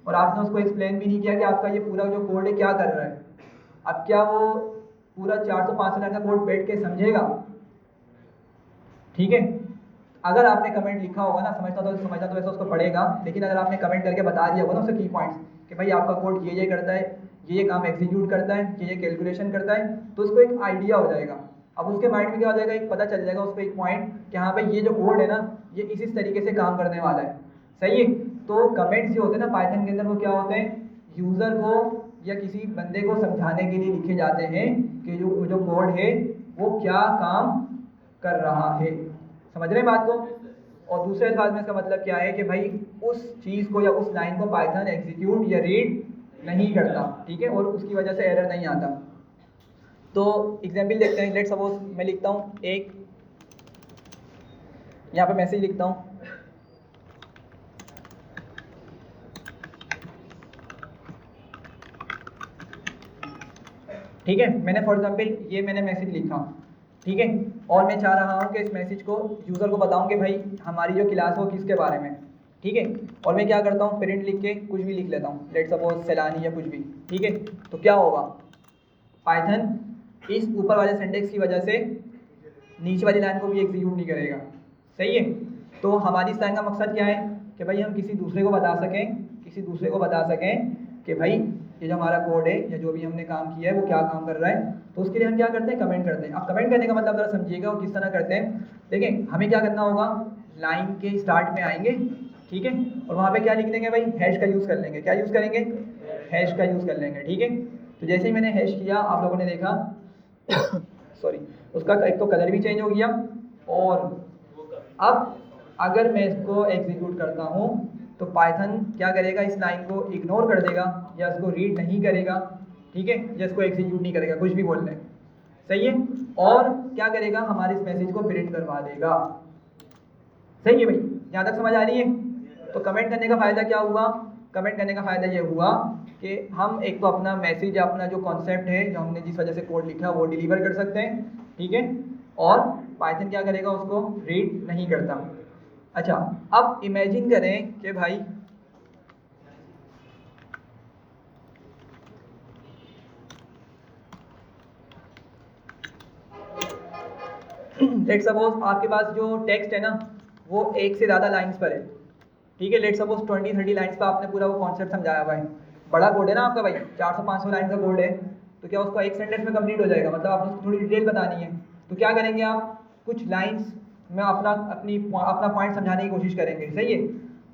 और आपने उसको एक्सप्लेन भी नहीं किया कि आपका ये पूरा जो कोड है क्या कर रहा है। अब क्या वो पूरा 400-500 लाइन का कोड बैठ के समझेगा? ठीक है, अगर आपने कमेंट लिखा होगा ना, समझता तो वैसे उसको पढ़ेगा, लेकिन अगर आपने कमेंट करके बता दिया होगा ना उससे की पॉइंट्स कि भाई आपका कोड ये करता है, ये काम एग्जीक्यूट करता है, ये कैलकुलेशन करता है, तो उसको एक आइडिया हो जाएगा। अब उसके माइंड में क्या हो जाएगा, एक पता चल जाएगा उसको एक पॉइंट कि हाँ भाई ये जो कोड है ना ये इसी तरीके से काम करने वाला है। सही है, तो कमेंट्स जो होते हैं ना पाइथन के अंदर वो क्या होते हैं, यूज़र को या किसी बंदे को समझाने के लिए लिखे जाते हैं कि जो कोड है वो क्या काम कर रहा है। समझ रहे हैं बात को? और दूसरे अल्फाज में इसका मतलब क्या है कि भाई उस चीज़ को या उस लाइन को पाइथन एग्जीक्यूट या रीड नहीं करता, ठीक है, और उसकी वजह से एरर नहीं आता। तो एग्जाम्पल देखते हैं। लेट्स सपोज मैं लिखता हूँ एक, यहाँ पे मैसेज लिखता हूँ, ठीक है, मैंने फॉर एग्जाम्पल ये मैंने मैसेज लिखा, ठीक है, और मैं चाह रहा हूँ कि इस मैसेज को यूज़र को बताऊँ कि भाई हमारी जो क्लास हो किसके बारे में, ठीक है, और मैं क्या करता हूँ प्रिंट लिख के कुछ भी लिख लेता हूँ, लेट सपोज सैलानी या कुछ भी, ठीक है, तो क्या होगा, पाइथन इस ऊपर वाले सिंटेक्स की वजह से नीचे वाली लाइन को भी एग्जीक्यूट नहीं करेगा। सही है, तो हमारी इस लाइन का मकसद क्या है कि भाई हम किसी दूसरे को बता सकें कि भाई ये जो हमारा कोड है या जो भी हमने काम किया है वो क्या काम कर रहा है। तो उसके लिए हम क्या करते हैं, कमेंट करते हैं। अब कमेंट करने का मतलब ज़रा समझिएगा वो किस तरह करते हैं। देखिए हमें क्या करना होगा, लाइन के स्टार्ट में आएंगे, ठीक है, और वहाँ पे क्या लिख देंगे भाई, हैश का यूज़ कर लेंगे। क्या यूज़ करेंगे? हैश का यूज़ कर लेंगे, ठीक है। तो जैसे ही मैंने हैश किया आप लोगों ने देखा सॉरी, उसका एक तो कलर भी चेंज हो गया, और अब अगर मैं इसको एग्जीक्यूट करता हूँ तो पाइथन क्या करेगा, इस लाइन को इग्नोर कर देगा या इसको रीड नहीं करेगा, ठीक है, या इसको एग्जीक्यूट नहीं करेगा, कुछ भी बोल लें। सही है, और क्या करेगा, हमारे इस मैसेज को प्रिंट करवा देगा। सही है भाई, यहाँ तक समझ आ रही है? तो कमेंट करने का फ़ायदा क्या हुआ, कमेंट करने का फ़ायदा ये हुआ कि हम एक तो अपना मैसेज या अपना जो कॉन्सेप्ट है जो हमने जिस वजह से कोड लिखा वो डिलीवर कर सकते हैं, ठीक है, और पाइथन क्या करेगा, उसको रीड नहीं करता। अच्छा, अब इमेजिन करें कि भाई लेट सपोज आपके पास जो टेक्स्ट है ना वो एक से ज़्यादा लाइंस पर है, ठीक है, लेट सपोज 20-30 लाइंस पर आपने पूरा वो कॉन्सेप्ट समझाया हुआ है। बड़ा कोड है ना आपका भाई, 400-500 लाइन का कोड है, तो क्या उसको एक सेंटेंस में कंप्लीट हो जाएगा? मतलब आपको उसको थोड़ी डिटेल बतानी है, तो क्या करेंगे आप, कुछ लाइंस में अपना पॉइंट समझाने की कोशिश करेंगे। सही है,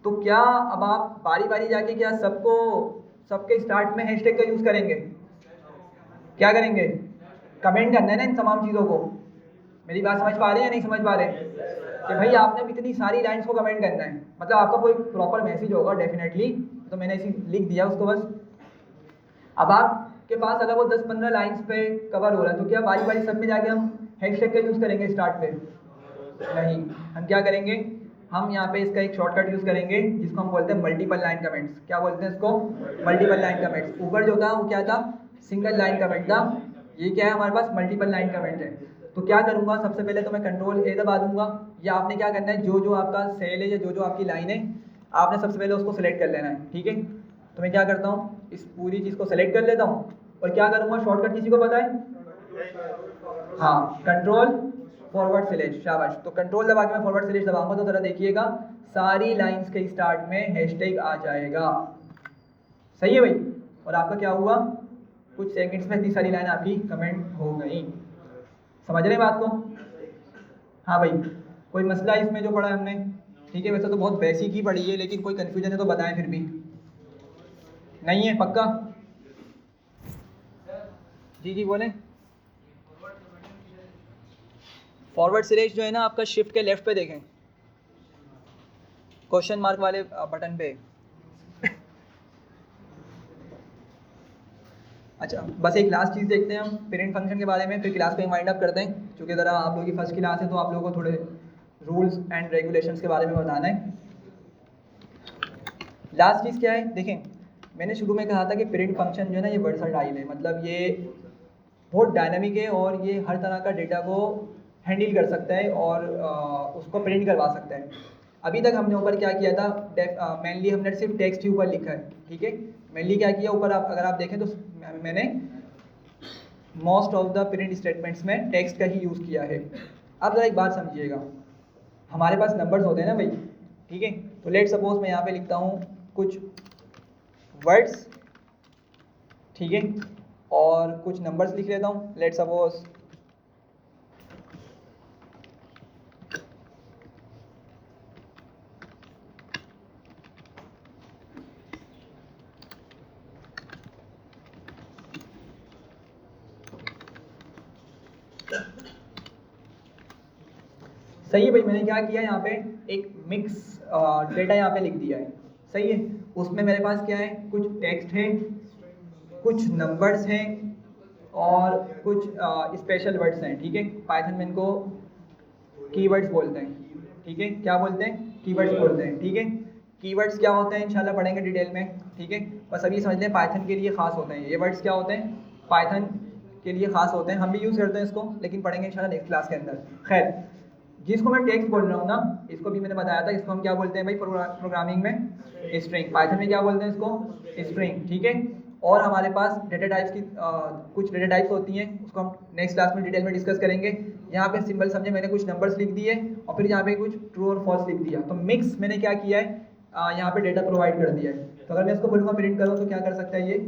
तो क्या अब आप बारी बारी जाके क्या सबके स्टार्ट में हैशटैग का यूज़ करेंगे? क्या करेंगे? कमेंट करना है ना इन तमाम चीज़ों को। मेरी बात समझ पा रहे हैं या नहीं समझ पा रहे? कि भाई आपने अब इतनी सारी लाइंस को कमेंट करना है, मतलब आपका कोई प्रॉपर मैसेज होगा डेफिनेटली, तो मैंने ऐसे लिख दिया उसको बस। अब आपके पास अगर वो 10-15 लाइंस पे कवर हो रहा है तो क्या बारी बारी सब में जाके हम हैशटैग का यूज़ करेंगे स्टार्ट पे? नहीं, हम क्या करेंगे, हम यहाँ पे इसका एक शॉर्टकट यूज़ करेंगे जिसको हम बोलते हैं मल्टीपल लाइन कमेंट्स। क्या बोलते हैं इसको? Multiple line comments. ऊपर जो था वो क्या था? सिंगल लाइन कमेंट था, ये क्या है हमारे पास? मल्टीपल लाइन कमेंट है। तो क्या करूँगा, सबसे पहले तो मैं कंट्रोल ए दबा दूंगा, या आपने क्या करना है, जो जो आपका सेल है या जो जो आपकी लाइन है आपने सबसे पहले उसको सेलेक्ट कर लेना है, ठीक है। तो मैं क्या करता हूँ, इस पूरी चीज़ को सेलेक्ट कर लेता हूँ और क्या करूँगा, शॉर्टकट किसी को पता है? हाँ, कंट्रोल फॉरवर्ड स्लैश, शाबाश। तो कंट्रोल दबा के मैं फॉरवर्ड स्लैश दबाऊंगा तो ज़रा देखिएगा सारी लाइंस के स्टार्ट में हैशटैग आ जाएगा। सही है भाई? और आपका क्या हुआ, कुछ सेकंड्स में इतनी सारी लाइन आपकी कमेंट हो गई। समझ रहे हैं बात को? हाँ भाई, कोई मसला है इसमें जो पढ़ा है हमने? ठीक है, वैसे तो बहुत बेसिक ही पढ़ी है, लेकिन कोई कन्फ्यूजन है तो बताएं फिर भी। नहीं है पक्का? जी जी बोलें। फॉरवर्ड स्लैश जो है ना आपका शिफ्ट के लेफ्ट पे देखें, क्वेश्चन मार्क वाले बटन पे। अच्छा, बस एक लास्ट चीज़ देखते हैं हम पेरेंट फंक्शन के बारे में, फिर क्लास को वाइंड अप करते हैं, क्योंकि ज़रा आप लोगों की फर्स्ट क्लास है तो आप लोगों को थोड़े रूल्स एंड रेगुलेशंस के बारे में बताना है। लास्ट चीज़ क्या है, देखें मैंने शुरू में कहा था कि पेरेंट फंक्शन जो है ना ये वर्सटाइल है, मतलब ये बहुत डायनामिक है और ये हर तरह का डेटा को हैंडल कर सकता है और उसको प्रिंट करवा सकता है। अभी तक हमने ऊपर क्या किया था, मेनली हमने सिर्फ टेक्स्ट ही ऊपर लिखा है, ठीक है। मेनली क्या किया ऊपर, आप अगर आप देखें तो मैंने most of the print statements में टेक्स्ट का ही यूज़ किया है। अब ज़रा एक बात समझिएगा, हमारे पास नंबर्स होते हैं ना भाई, ठीक है। तो लेट सपोज मैं यहाँ पे लिखता हूँ कुछ वर्ड्स, ठीक है, और कुछ नंबर्स लिख लेता हूँ। लेट सपोज सही है भाई, मैंने क्या किया यहाँ पे एक मिक्स डेटा यहाँ पे लिख दिया है, सही है। उसमें मेरे पास क्या है, कुछ टेक्स्ट है, कुछ नंबर्स हैं और कुछ स्पेशल वर्ड्स हैं, ठीक है। पाइथन में इनको कीवर्ड्स बोलते हैं, ठीक है। क्या बोलते हैं? कीवर्ड्स बोलते हैं, ठीक है। कीवर्ड्स क्या होते हैं इंशाल्लाह पढ़ेंगे डिटेल में, ठीक है। बस अभी समझ लें पाइथन के लिए ख़ास होते हैं ये वर्ड्स। क्या होते हैं? पाइथन के लिए ख़ास होते हैं, हम भी यूज़ करते हैं इसको, लेकिन पढ़ेंगे इंशाल्लाह नेक्स्ट क्लास के अंदर। खैर, जिसको मैं टेक्स्ट बोल रहा हूँ ना, इसको भी मैंने बताया था, इसको हम क्या बोलते हैं भाई प्रोग्रामिंग में? स्ट्रिंग। पाइथन में क्या बोलते हैं इसको? स्ट्रिंग, ठीक है। और हमारे पास डेटा टाइप्स की कुछ डेटा टाइप्स होती हैं, उसको हम नेक्स्ट क्लास में डिटेल में डिस्कस करेंगे। यहाँ पे सिंपल समझे, मैंने कुछ नंबर्स लिख दिए और फिर यहाँ पे कुछ ट्रू और फॉल्स लिख दिया, तो मिक्स मैंने क्या किया है, यहाँ पे डेटा प्रोवाइड कर दिया है। तो अगर मैं इसको बोलूँगा प्रिंट करो तो क्या कर सकता है, ये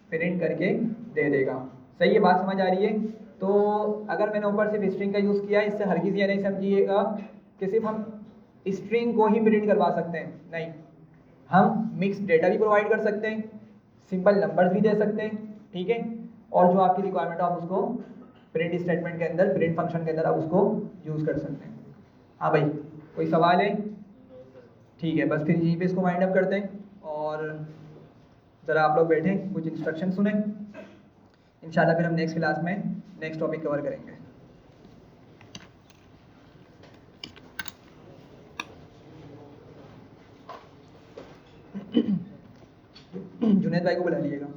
प्रिंट करके दे देगा। सही है, बात समझ आ रही है? तो अगर मैंने ऊपर सिर्फ स्ट्रिंग का यूज़ किया है, इससे हरगिज़ ये नहीं समझिएगा कि सिर्फ हम स्ट्रिंग को ही प्रिंट करवा सकते हैं, नहीं, हम मिक्स डेटा भी प्रोवाइड कर सकते हैं, सिंपल नंबर्स भी दे सकते हैं, ठीक है। और जो आपकी रिक्वायरमेंट आप उसको प्रिंट स्टेटमेंट के अंदर, प्रिंट फंक्शन के अंदर आप उसको यूज़ कर सकते हैं। हाँ भाई, कोई सवाल है? ठीक है, बस फिर यहीं पे इसको वाइंड अप करते हैं और ज़रा आप लोग बैठें, कुछ इंस्ट्रक्शन सुने, इंशाल्लाह फिर हम नेक्स्ट क्लास में नेक्स्ट टॉपिक कवर करेंगे। जुनैद भाई को बुला लीजिएगा।